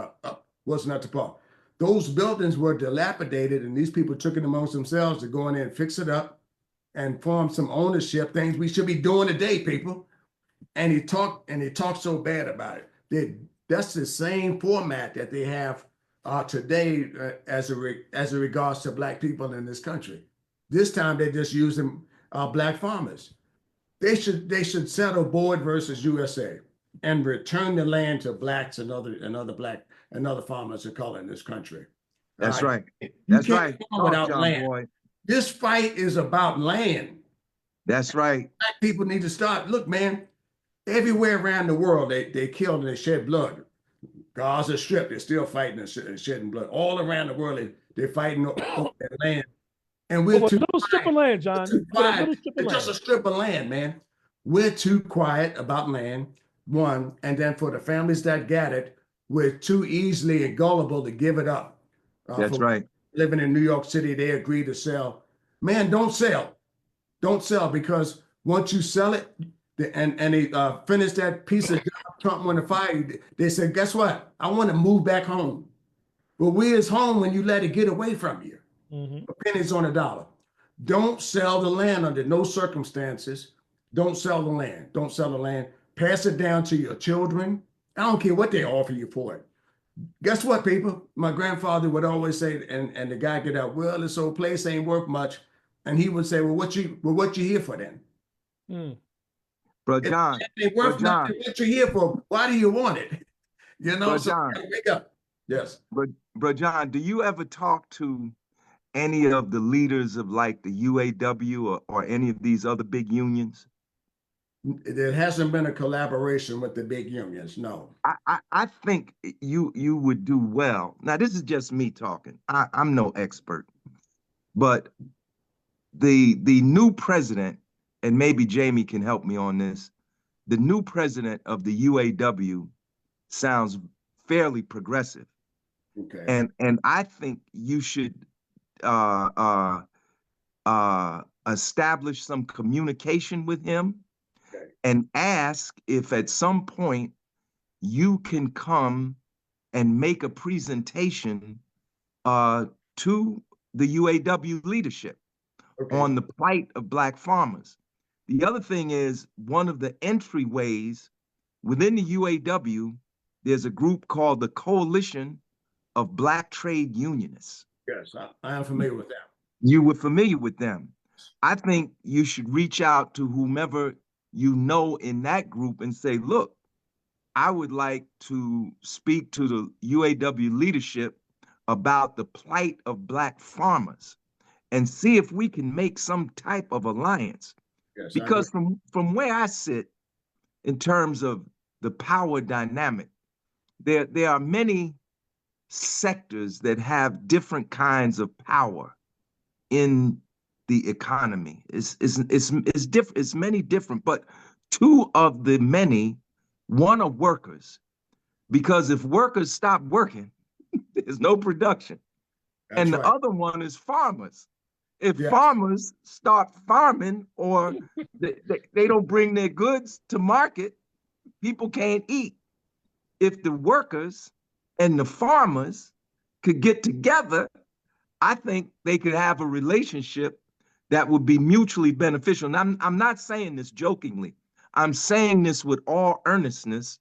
up to par. Those buildings were dilapidated, and these people took it amongst themselves to go in there and fix it up and form some ownership, things we should be doing today, people. And he talked so bad about it. That's the same format that they have today as it regards to Black people in this country. This time they're just using Black farmers. They should settle Boyd versus USA and return the land to Blacks and other farmers of color in this country. That's right. That's right. Without land. Boy. This fight is about land. That's right. Black people need to start. Look, man, everywhere around the world, they killed and they shed blood. Gaza Strip, they're still fighting and shedding blood. All around the world, they're fighting over their land. And we're too little strip of land, John. It's just a strip of land, man. We're too quiet about land. one, and then for the families that got it, we're too easily and gullible to give it up. That's right. Living in New York City, they agree to sell. Man, don't sell. Don't sell, because once you sell it, and they finish that piece of job Trump wanted to fire you, they said, guess what? I want to move back home. But where's home when you let it get away from you? Pennies on a dollar. Don't sell the land under no circumstances. Don't sell the land. Don't sell the land. Pass it down to your children. I don't care what they offer you for it. Guess what, people? My grandfather would always say, and the guy get out, well, this old place ain't worth much. And he would say, well, what you here for then? Bro John, It ain't worth nothing. What you here for? Why do you want it? You know, Bro so John, wake up. Yes. Bro John, do you ever talk to any of the leaders of like the UAW or any of these other big unions? There hasn't been a collaboration with the big unions, no. I think you would do well. Now, this is just me talking. I'm no expert, but the new president, and maybe Jamie can help me on this, the new president of the UAW sounds fairly progressive. Okay. And I think you should establish some communication with him and ask if at some point you can come and make a presentation to the UAW leadership on the plight of Black farmers. The other thing is, one of the entryways within the UAW, there's a group called the Coalition of Black Trade Unionists. Yes, I am familiar with them. You were familiar with them. I think you should reach out to whomever you know in that group and say, look, I would like to speak to the UAW leadership about the plight of Black farmers and see if we can make some type of alliance. Yes, because from where I sit in terms of the power dynamic, there are many sectors that have different kinds of power in the economy. It's different. It's many different, but two of the many, one are workers, because if workers stop working, there's no production. That's the right. other one is farmers. If Yes. farmers start farming or they don't bring their goods to market, people can't eat. If the workers and the farmers could get together, I think they could have a relationship that would be mutually beneficial. And I'm not saying this jokingly. I'm saying this with all earnestness,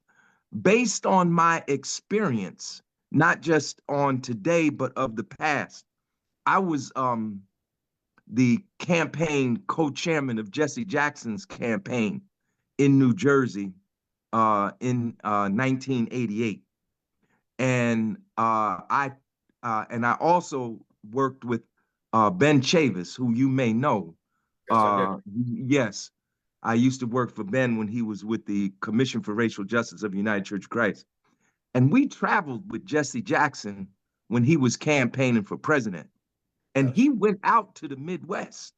based on my experience, not just on today, but of the past. I was the campaign co-chairman of Jesse Jackson's campaign in New Jersey in 1988. And I also worked with Ben Chavis, who you may know. Yes, I used to work for Ben when he was with the Commission for Racial Justice of the United Church of Christ. And we traveled with Jesse Jackson when he was campaigning for president. And he went out to the Midwest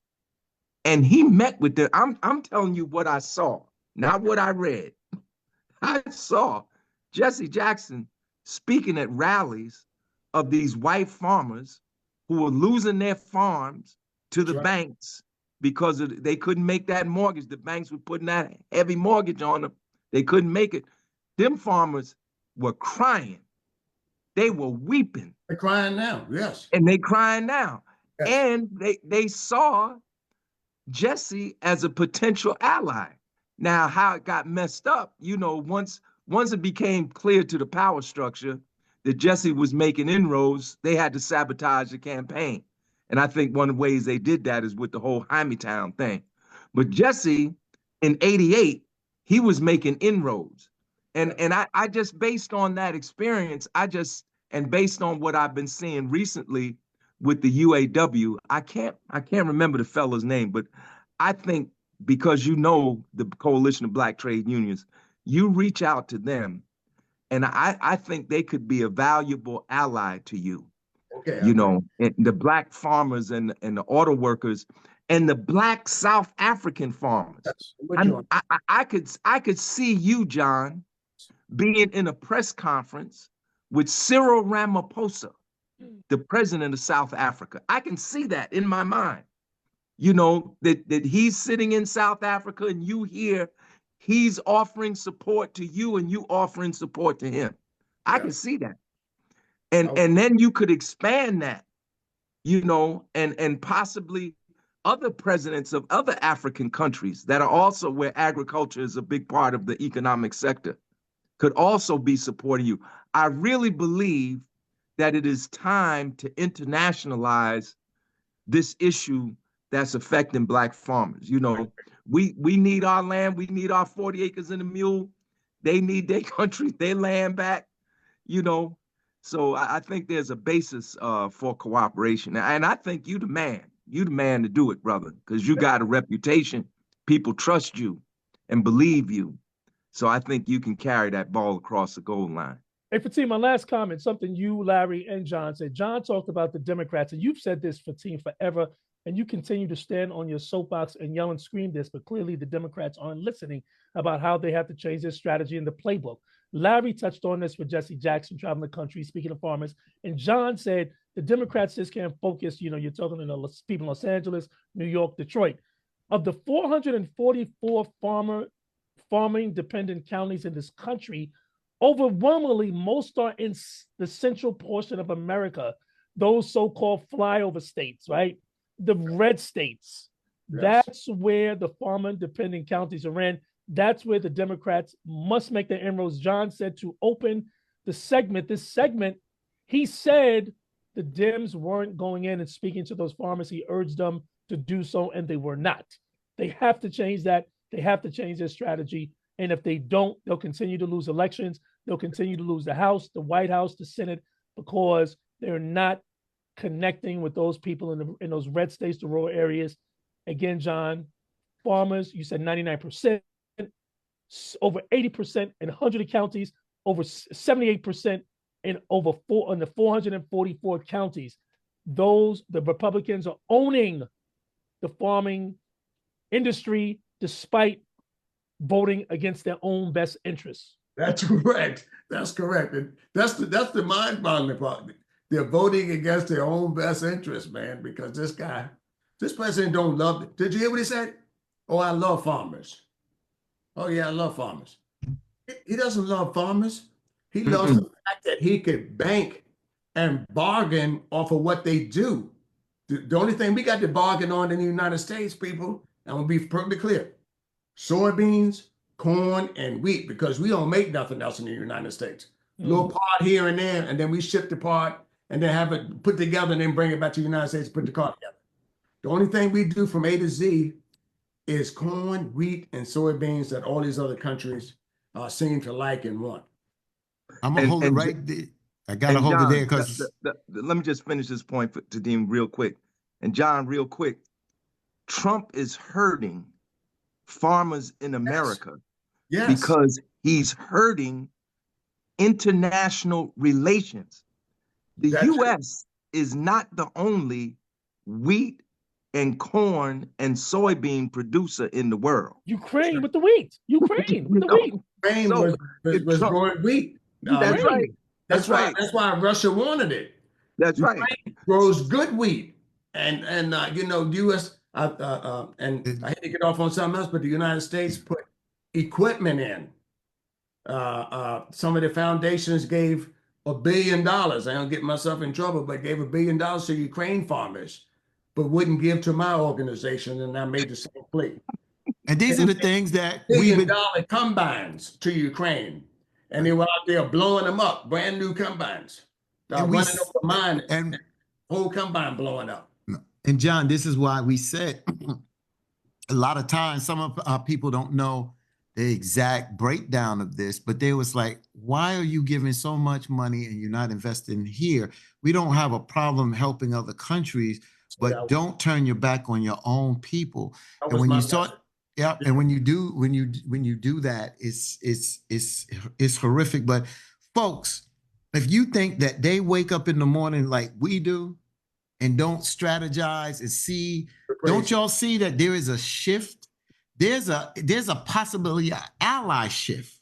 and he met with them. I'm telling you what I saw, not what I read. I saw Jesse Jackson speaking at rallies of these white farmers who were losing their farms to the banks because they couldn't make that mortgage. The banks were putting that heavy mortgage on them. They couldn't make it. Them farmers were crying. They were weeping. They're crying now, yes. And they crying now. Yes. And they saw Jesse as a potential ally. Now, how it got messed up, you know, once it became clear to the power structure that Jesse was making inroads, they had to sabotage the campaign. And I think one of the ways they did that is with the whole Hymietown thing. But Jesse, in '88, he was making inroads. And I just, based on that experience, and based on what I've been seeing recently with the UAW, I can't remember the fellow's name, but I think because you know the Coalition of Black Trade Unions, you reach out to them, and I think they could be a valuable ally to you. Okay. You know, the Black farmers and the auto workers, and the Black South African farmers. I could see you, John, being in a press conference with Cyril Ramaphosa, the president of South Africa. I can see that in my mind. You know, that he's sitting in South Africa and you hear he's offering support to you and you offering support to him. I can see that. And then you could expand that, you know, and possibly other presidents of other African countries that are also where agriculture is a big part of the economic sector could also be supporting you. I really believe that it is time to internationalize this issue that's affecting Black farmers. You know, we need our land. We need our 40 acres and a mule. They need their country, their land back, you know. So I think there's a basis for cooperation. And I think you the man to do it, brother, because you got a reputation. People trust you and believe you. So I think you can carry that ball across the goal line. Hey, Fatim, my last comment, something you, Larry, and John said. John talked about the Democrats, and you've said this, Fatim, forever, and you continue to stand on your soapbox and yell and scream this, but clearly the Democrats aren't listening about how they have to change their strategy in the playbook. Larry touched on this with Jesse Jackson traveling the country, speaking to farmers, and John said the Democrats just can't focus. You know, you're talking to people in Los Angeles, New York, Detroit. Of the 444 farming dependent counties in this country, overwhelmingly, most are in the central portion of America, those so-called flyover states, right? The red states. Yes. That's where the farmer dependent counties are in. That's where the Democrats must make their inroads. John said to open this segment, he said the Dems weren't going in and speaking to those farmers. He urged them to do so, and they were not. They have to change that. They have to change their strategy. And if they don't, they'll continue to lose elections. They'll continue to lose the House, the White House, the Senate, because they're not connecting with those people in those red states, the rural areas. Again, John, farmers, you said 99%, over 80% in 100 counties, over 78% in the 444 counties. The Republicans are owning the farming industry despite voting against their own best interests. That's correct. That's correct. And that's the mind-boggling part. They're voting against their own best interests, man, because this president don't love it. Did you hear what he said? Oh, I love farmers. Oh, yeah, I love farmers. He doesn't love farmers. He loves the fact that he could bank and bargain off of what they do. The only thing we got to bargain on in the United States, people, I'm going to be perfectly clear, soybeans, corn, and wheat, because we don't make nothing else in the United States. Little part here and there, and then we ship the part and then have it put together and then bring it back to the United States, put the car together. The only thing we do from A to Z is corn, wheat, and soybeans that all these other countries seem to like and want. I'm gonna hold it right there. I gotta hold it there because let me just finish this point to Dean real quick. And John, real quick, Trump is hurting farmers in America because he's hurting international relations. The U.S. is not the only wheat and corn and soybean producer in the world. Ukraine with the wheat. Ukraine with the wheat. Ukraine was growing wheat. That's right. That's right. That's why Russia wanted it. That's right. Ukraine grows good wheat, and you know, U.S. And I hate to get off on something else, but the United States put equipment in. Some of the foundations gave $1 billion. I don't get myself in trouble, but gave $1 billion to Ukraine farmers, but wouldn't give to my organization, and I made the same plea. And these are the things that $1 billion combines to Ukraine, and they were out there blowing them up, brand new combines. Running over mine, and whole combine blowing up. And John, this is why we said a lot of times some of our people don't know the exact breakdown of this, but they was like, why are you giving so much money and you're not investing here? We don't have a problem helping other countries, but don't turn your back on your own people. And when you start, and when you do that, it's horrific. But folks, if you think that they wake up in the morning like we do and don't strategize and see Don't y'all see that there is a shift? There's a possibility of ally shift,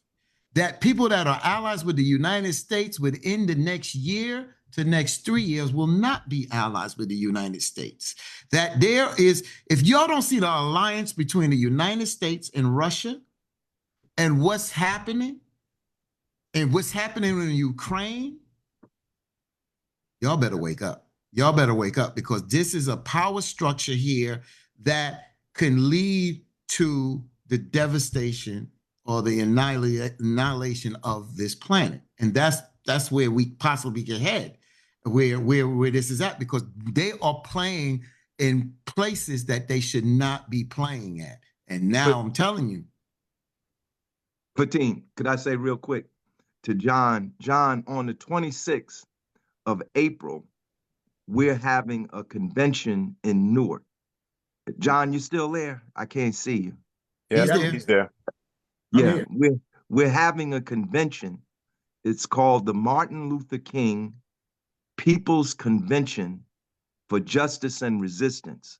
that people that are allies with the United States within the next year to next 3 years will not be allies with the United States. That there is, if y'all don't see the alliance between the United States and Russia and what's happening in Ukraine, y'all better wake up. Y'all better wake up, because this is a power structure here that can lead to the devastation or the annihilation of this planet. And that's where we possibly can head, where this is at, because they are playing in places that they should not be playing at. And now I'm telling you. Fatim, could I say real quick to John, on the 26th of April, we're having a convention in Newark. John, you still there? I can't see you. Yeah, he's there. Yeah, we're having a convention. It's called the Martin Luther King People's Convention for Justice and Resistance.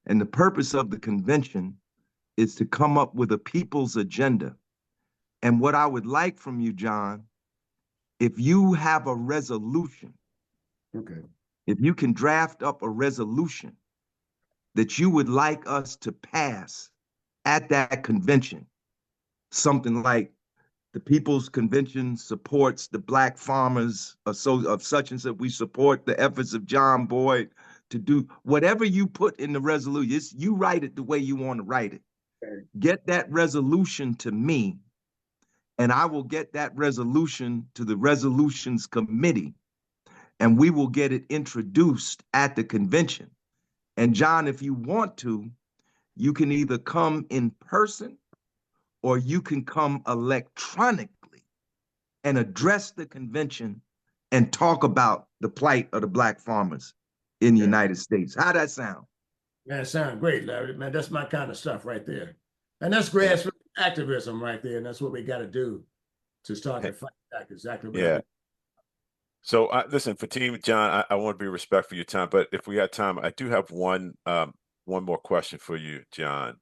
And the purpose of the convention is to come up with a people's agenda. And what I would like from you, John, if you have a resolution, if you can draft up a resolution that you would like us to pass at that convention, something like the People's Convention supports the Black farmers of such and such. We support the efforts of John Boyd to do whatever you put in the resolution. You write it the way you want to write it. Okay. Get that resolution to me, and I will get that resolution to the resolutions committee, and we will get it introduced at the convention. And John, if you want to, you can either come in person or you can come electronically and address the convention and talk about the plight of the Black farmers in the United States. How'd that sound? Man, it sounds great, Larry. Man, that's my kind of stuff right there. And that's grassroots activism right there. And that's what we got to do to start to fight back. Exactly what I mean. So listen, Fatim, John, I want to be respectful of your time, but if we had time, I do have one more question for you, John.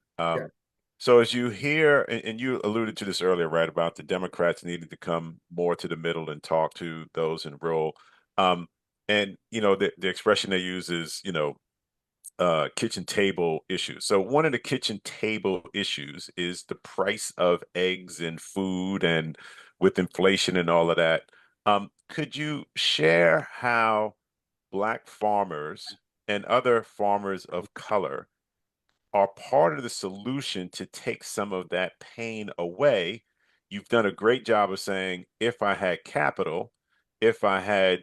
So as you hear, and you alluded to this earlier, right, about the Democrats needing to come more to the middle and talk to those in rural, and you know the expression they use is kitchen table issues. So one of the kitchen table issues is the price of eggs and food, and with inflation and all of that. Could you share how Black farmers and other farmers of color are part of the solution to take some of that pain away? You've done a great job of saying, if I had capital, if I had,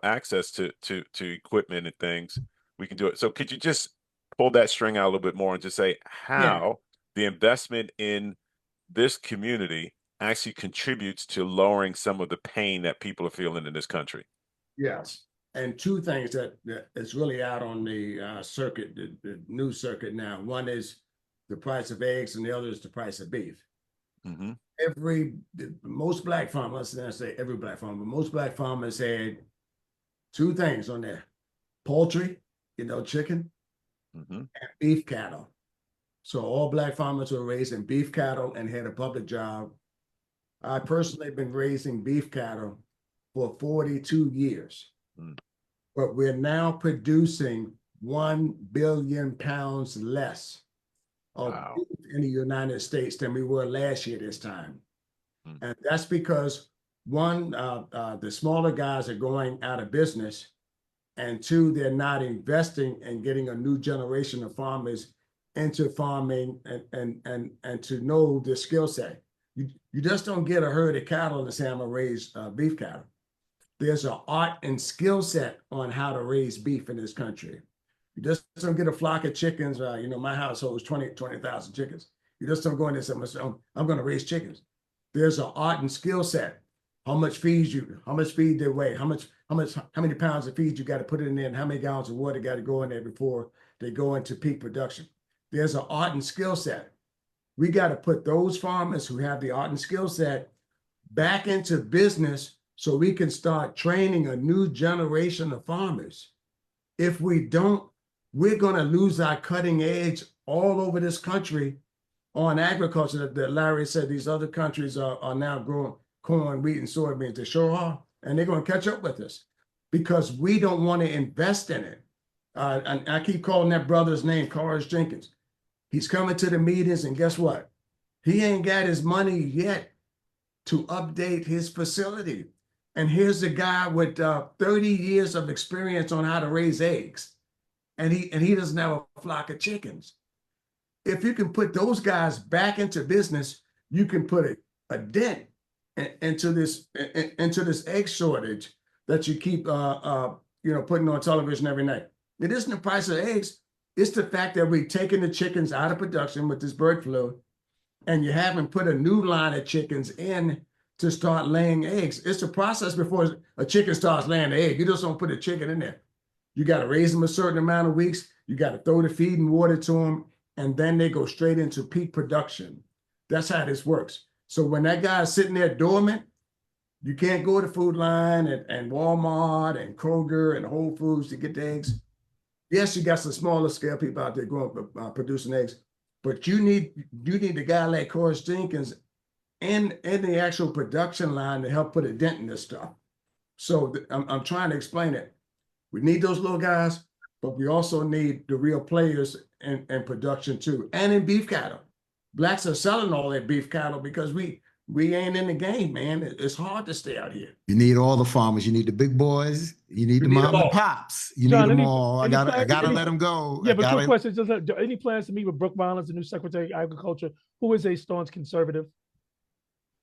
access to equipment and things, we can do it. So could you just pull that string out a little bit more and just say how the investment in this community actually contributes to lowering some of the pain that people are feeling in this country? Yes. And two things that is really out on the circuit, the news circuit now. One is the price of eggs, and the other is the price of beef. Mm-hmm. Most Black farmers, I say every Black farmer, but most Black farmers had two things on there: poultry, chicken, and beef cattle. So all Black farmers were raising beef cattle and had a public job. I personally have been raising beef cattle for 42 years. But we're now producing 1 billion pounds less of beef in the United States than we were last year this time. And that's because one, the smaller guys are going out of business, and two, they're not investing in getting a new generation of farmers into farming and to know the skill set. You just don't get a herd of cattle and say, I'm gonna raise beef cattle. There's an art and skill set on how to raise beef in this country. You just don't get a flock of chickens. My household is 20,000 chickens. You just don't go in there and say, I'm going to raise chickens. There's an art and skill set. How much feed they weigh, how many pounds of feed you got to put in there, and how many gallons of water got to go in there before they go into peak production. There's an art and skill set. We got to put those farmers who have the art and skill set back into business, so we can start training a new generation of farmers. If we don't, we're going to lose our cutting edge all over this country on agriculture. That Larry said these other countries are now growing corn, wheat, and soybeans. They sure are. And they're going to catch up with us because we don't want to invest in it. And I keep calling that brother's name, Carlos Jenkins. He's coming to the meetings, and guess what? He ain't got his money yet to update his facility. And here's a guy with 30 years of experience on how to raise eggs. And he doesn't have a flock of chickens. If you can put those guys back into business, you can put a dent into this egg shortage that you keep putting on television every night. It isn't the price of eggs. It's the fact that we're taking the chickens out of production with this bird flu, and you haven't put a new line of chickens in to start laying eggs. It's a process before a chicken starts laying an egg. You just don't put a chicken in there. You got to raise them a certain amount of weeks. You got to throw the feed and water to them, and then they go straight into peak production. That's how this works. So when that guy's sitting there dormant, you can't go to Food Line and Walmart and Kroger and Whole Foods to get the eggs. Yes, you got some smaller scale people out there going producing eggs, but you need a guy like Carlos Jenkins in the actual production line to help put a dent in this stuff. So I'm trying to explain it. We need those little guys, but we also need the real players in production too, and in beef cattle. Blacks are selling all their beef cattle because we ain't in the game, man. It's hard to stay out here. You need all the farmers. You need the big boys. You need the mom and pops. You need them all. I gotta let them go. Yeah, but quick question: just any plans to meet with Brooke Rollins, the new Secretary of Agriculture, who is a staunch conservative?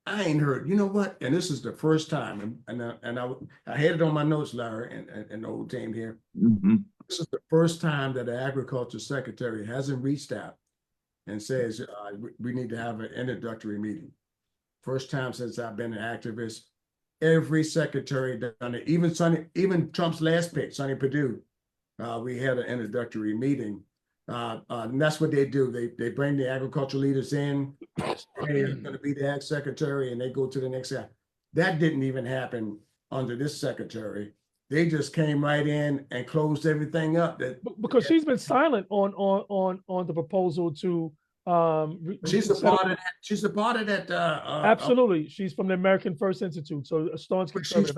I ain't heard. You know what? And this is the first time, and I had it on my notes, Larry, and the whole team here. Mm-hmm. This is the first time that the Agriculture Secretary hasn't reached out and says we need to have an introductory meeting. First time since I've been an activist. Every secretary done it. Even Trump's last pick, Sonny Perdue, we had an introductory meeting. And that's what they do. They bring the agricultural leaders in. They're going to be the ag secretary, and they go to the next guy. That didn't even happen under this secretary. They just came right in and closed everything up. Because she's been silent on the proposal to she's a part of that. She's a part of that. Absolutely, she's from the American First Institute, so a staunch conservative.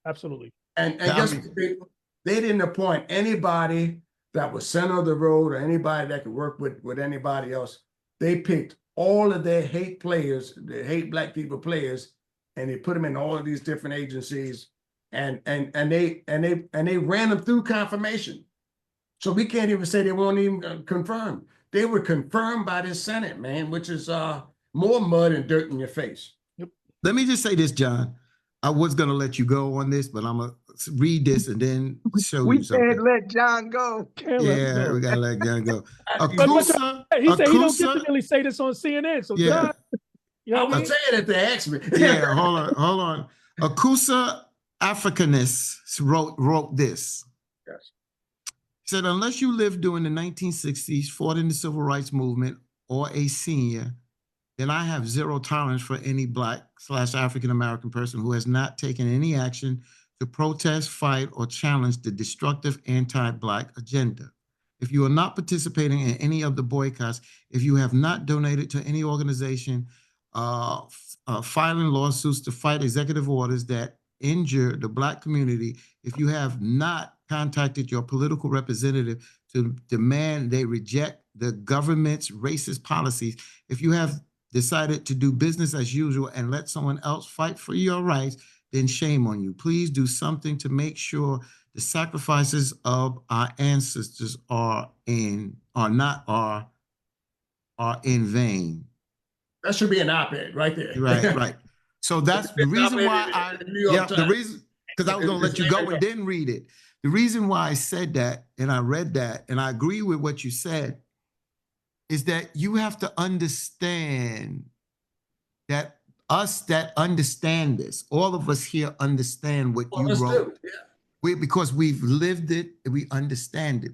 Absolutely. And guess what? They didn't appoint anybody that was center of the road or anybody that could work with anybody else. They picked all of their hate players, the hate Black people players, and they put them in all of these different agencies, and they ran them through confirmation. So we can't even say they weren't even confirmed. They were confirmed by the Senate, man, which is more mud and dirt in your face. Yep. Let me just say this, John. I was going to let you go on this, but I'm going to read this and then show you something. We can't let John go. Yeah, we got to let John go. He said he don't get to really say this on CNN. So yeah. John, you know I'm going to say it if they ask me. Yeah, hold on. South Afrikaners wrote this. Yes. He said, unless you lived during the 1960s, fought in the civil rights movement, or a senior, then I have zero tolerance for any Black/African-American person who has not taken any action to protest, fight, or challenge the destructive anti-Black agenda. If you are not participating in any of the boycotts, if you have not donated to any organization, filing lawsuits to fight executive orders that injure the Black community, if you have not contacted your political representative to demand they reject the government's racist policies, if you have decided to do business as usual and let someone else fight for your rights, then shame on you. Please do something to make sure the sacrifices of our ancestors are in vain. That should be an op-ed right there. Right. So that's the reason why the reason, because I was going to let you go and then read it. The reason why I said that, and I read that, and I agree with what you said, is that you have to understand that us that understand this, all of us here understand what you wrote. Yeah. Because we've lived it, we understand it.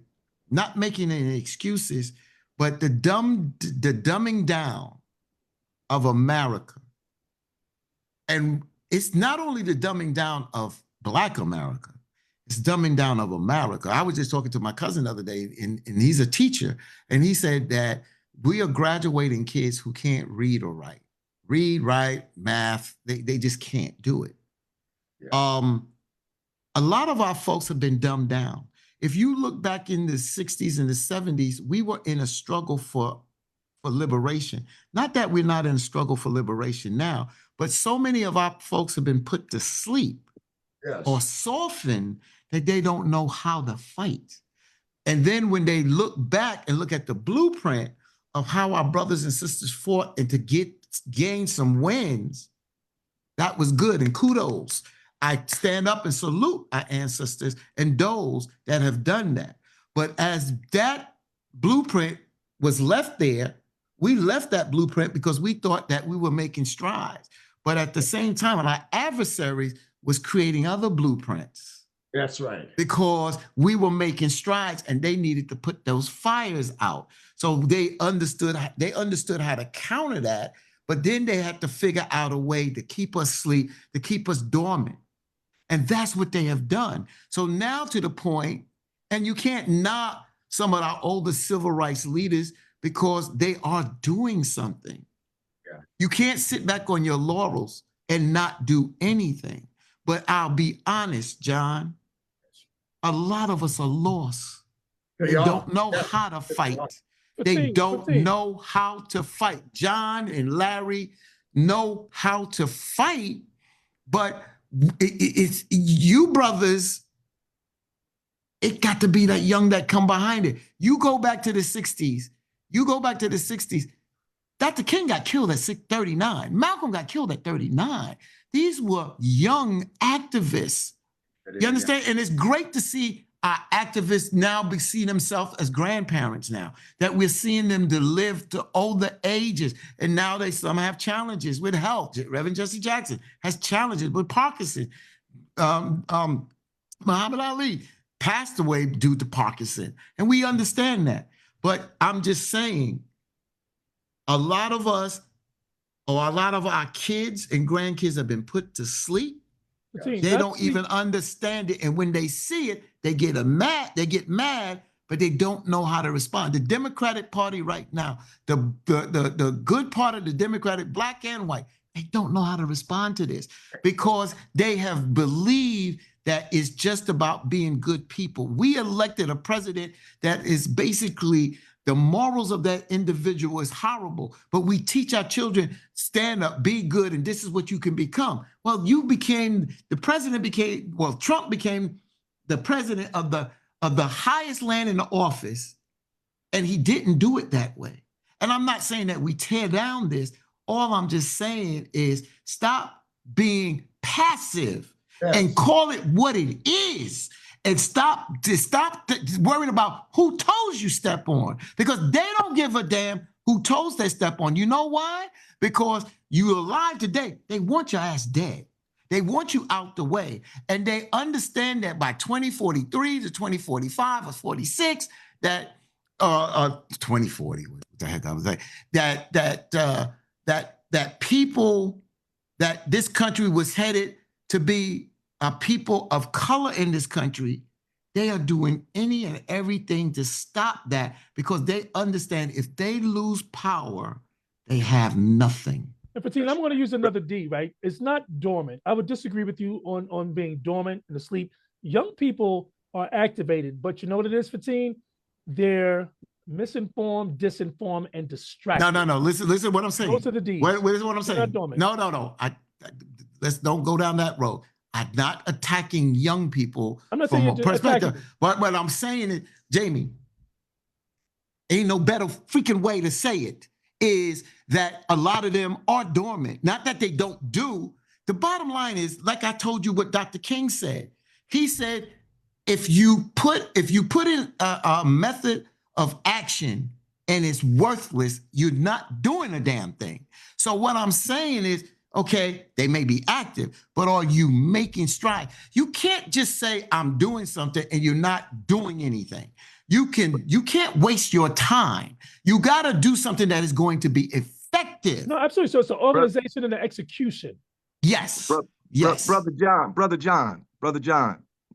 Not making any excuses, but the dumbing down of America. And it's not only the dumbing down of Black America, It's dumbing down of America. I was just talking to my cousin the other day, and he's a teacher, and he said that we are graduating kids who can't read or write. Read, write, math, they just can't do it. Yeah. A lot of our folks have been dumbed down. If you look back in the 60s and the 70s, we were in a struggle for liberation. Not that we're not in a struggle for liberation now, but so many of our folks have been put to sleep or softened that they don't know how to fight. And then when they look back and look at the blueprint of how our brothers and sisters fought and to gain some wins, that was good, and kudos. I stand up and salute our ancestors and those that have done that. But as that blueprint was left there, we left that blueprint because we thought that we were making strides. But at the same time, our adversaries was creating other blueprints. That's right. Because we were making strides and they needed to put those fires out. So they understood how to counter that, but then they had to figure out a way to keep us asleep, to keep us dormant. And that's what they have done. So now to the point, and you can't knock some of our older civil rights leaders because they are doing something. Yeah. You can't sit back on your laurels and not do anything. But I'll be honest, John, a lot of us are lost. They don't know how to fight. They don't know how to fight. John and Larry know how to fight, but it's you brothers, it got to be that young that come behind it. You go back to the 60s. Dr. King got killed at 39. Malcolm got killed at 39. These were young activists. You understand? And it's great to see our activists now see themselves as grandparents now, that we're seeing them to live to older ages. And now some have challenges with health. Reverend Jesse Jackson has challenges with Parkinson. Muhammad Ali passed away due to Parkinson. And we understand that. But I'm just saying, a lot of us, or a lot of our kids and grandkids have been put to sleep. They don't even understand it. And when they see it, they get mad, but they don't know how to respond. The Democratic Party right now, the good part of the Democratic, black and white, they don't know how to respond to this because they have believed that it's just about being good people. We elected a president that is basically, the morals of that individual is horrible, but we teach our children, stand up, be good, and this is what you can become. Well, Trump became the president of the highest land in the office, and he didn't do it that way. And I'm not saying that we tear down this. All I'm just saying is stop being passive and call it what it is. And stop worrying about who toes you step on, because they don't give a damn who toes they step on. You know why? Because you're alive today. They want your ass dead. They want you out the way. And they understand that by 2043 to 2045 or 46, that 2040, what the heck I was saying, that people, that this country was headed to be people of color in this country. They are doing any and everything to stop that because they understand if they lose power, they have nothing. And Fatin, I'm going to use another D, right? It's not dormant. I would disagree with you on being dormant and asleep. Young people are activated, but you know what it is, Fatin? They're misinformed, disinformed, and distracted. No. Listen what I'm saying. Those are the D's. What is what I'm saying? Not dormant. No. Let's don't go down that road. I'm not attacking young people from a perspective. But what I'm saying is, Jamie, ain't no better freaking way to say it, is that a lot of them are dormant. Not that they don't do. The bottom line is, like I told you what Dr. King said. He said, if you put in a method of action and it's worthless, you're not doing a damn thing. So what I'm saying is, okay, they may be active, but are you making strides? You can't just say, I'm doing something and you're not doing anything. You can't waste your time. You got to do something that is going to be effective. No, absolutely. So it's the organization and the execution. Yes. Brother John,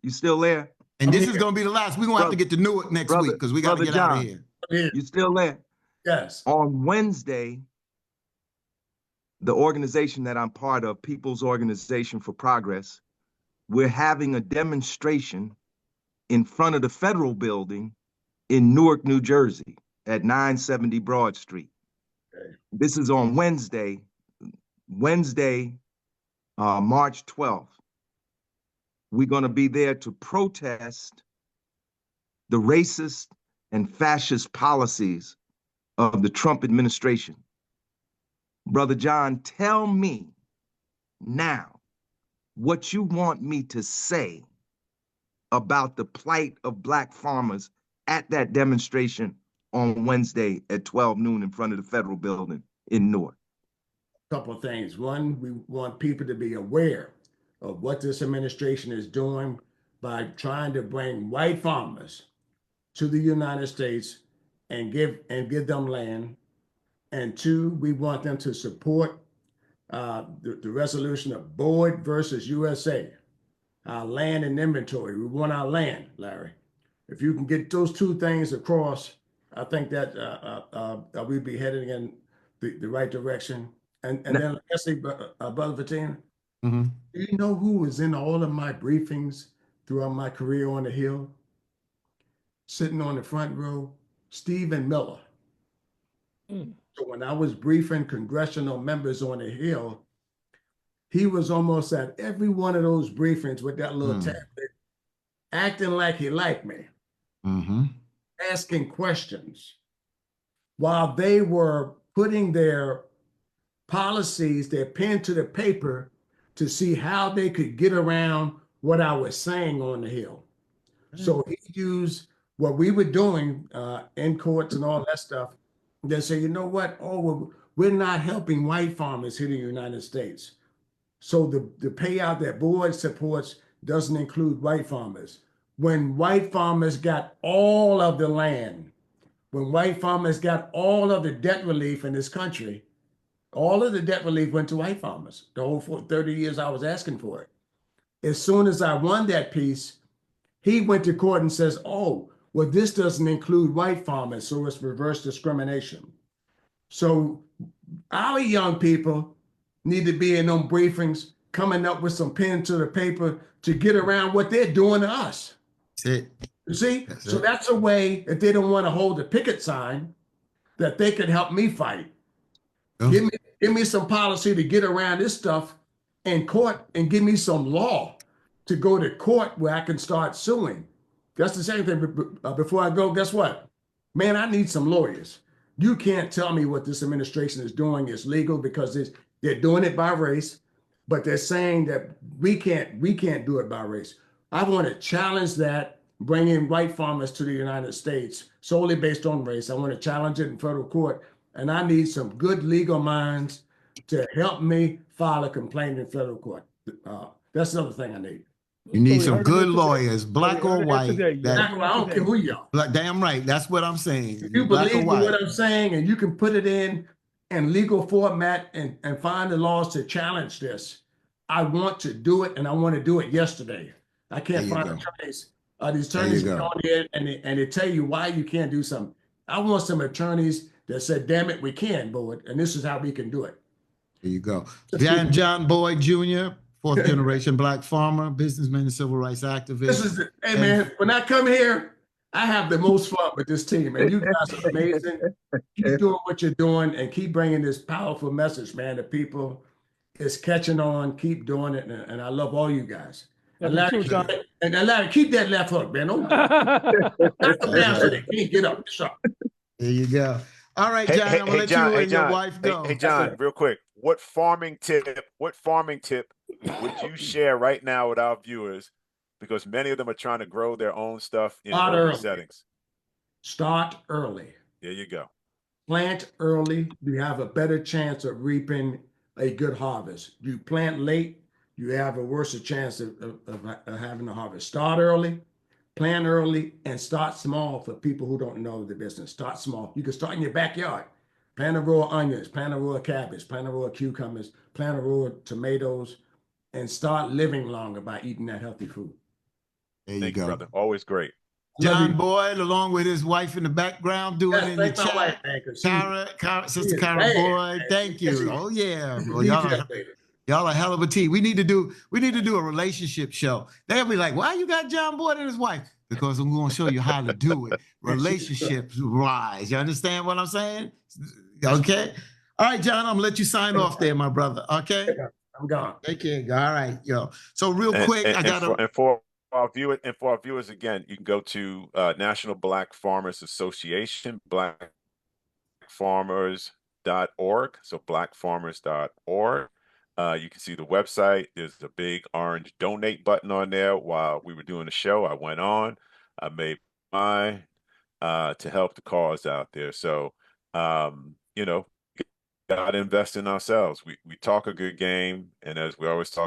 You still there? And this is going to be the last. We're going to have to get to Newark next week because we got to get out of here. You still there? Yes. On Wednesday, the organization that I'm part of, People's Organization for Progress, we're having a demonstration in front of the federal building in Newark, New Jersey at 970 Broad Street. Okay. This is on Wednesday, March 12th. We're going to be there to protest the racist and fascist policies of the Trump administration. Brother John, tell me now what you want me to say about the plight of Black farmers at that demonstration on Wednesday at 12 noon in front of the federal building in Newark. Couple of things. One, we want people to be aware of what this administration is doing by trying to bring white farmers to the United States and give them land. And two, we want them to support the resolution of Boyd versus USA, our land and inventory. We want our land, Larry. If you can get those two things across, I think that we'd be heading in the right direction. And then lastly, Brother Vatina, do you know who was in all of my briefings throughout my career on the Hill? Sitting on the front row, Stephen Miller. So when I was briefing congressional members on the Hill, he was almost at every one of those briefings with that little tablet, acting like he liked me, asking questions while they were putting their policies, their pen to the paper to see how they could get around what I was saying on the Hill. So he used what we were doing in courts and all that stuff. They say, you know what? Oh, we're not helping white farmers here in the United States. So the payout that Boyd supports doesn't include white farmers. When white farmers got all of the land, when white farmers got all of the debt relief in this country, all of the debt relief went to white farmers. The whole 30 years I was asking for it. As soon as I won that piece, he went to court and says, oh, well, this doesn't include white farmers, so it's reverse discrimination. So our young people need to be in them briefings, coming up with some pen to the paper to get around what they're doing to us. That's it. You see? So that's a way, if they don't want to hold a picket sign, that they can help me fight. Give me some policy to get around this stuff in court and give me some law to go to court where I can start suing. That's the same thing. Before I go, guess what? Man, I need some lawyers. You can't tell me what this administration is doing is legal because they're doing it by race, but they're saying that we can't do it by race. I want to challenge that, bring in white farmers to the United States solely based on race. I want to challenge it in federal court, and I need some good legal minds to help me file a complaint in federal court. That's another thing I need. You need some good lawyers, black or white. I don't care who you are. Damn right. That's what I'm saying. If you believe in what I'm saying and you can put it in legal format and find the laws to challenge this, I want to do it, and I want to do it yesterday. I can't find attorneys. These attorneys get on here and they tell you why you can't do something. I want some attorneys that said, damn it, we can, Boyd, and this is how we can do it. There you go. John Boyd Jr., fourth generation black farmer, businessman, and civil rights activist. This is it. Hey, man, when I come here, I have the most fun with this team, and you guys are amazing. Keep doing what you're doing and keep bringing this powerful message, man, to people. It's catching on. Keep doing it, and I love all you guys. And Larry, keep that left hook, man. Don't down so they can't get up. There you go. All right, John, I'm gonna let you and your wife go. Hey, John, real quick. What farming tip would you share right now with our viewers? Because many of them are trying to grow their own stuff in urban settings. Start early. There you go. Plant early. You have a better chance of reaping a good harvest. You plant late, you have a worse chance of having a harvest. Start early, plant early, and start small for people who don't know the business. Start small. You can start in your backyard. Plant a row of onions, plant a row of cabbage, plant a row of cucumbers, plant a row of tomatoes, and start living longer by eating that healthy food. There you Thank you, go. brother. Always great. John Boyd, along with his wife in the background, doing Yes, in the thank my wife, chat. man, 'cause Sister is Cara bad, Boyd, man. thank you. Oh yeah, she's a well, DJ lady. y'all a hell of a team. We need to do a relationship show. They'll be like, why you got John Boyd and his wife? Because I'm going to show you how to do it. Relationships rise. You understand what I'm saying? Okay. All right, John, I'm gonna let you sign off there, my brother. Okay. I'm gone. Take care. All right, yo. So real quick, I gotta. And for our viewers again, you can go to National Black Farmers Association, blackfarmers.org. So blackfarmers.org. You can see the website. There's a big orange donate button on there. While we were doing the show, I went on. I made mine to help the cause out there. So you know, got to invest in ourselves. We talk a good game, and as we always talk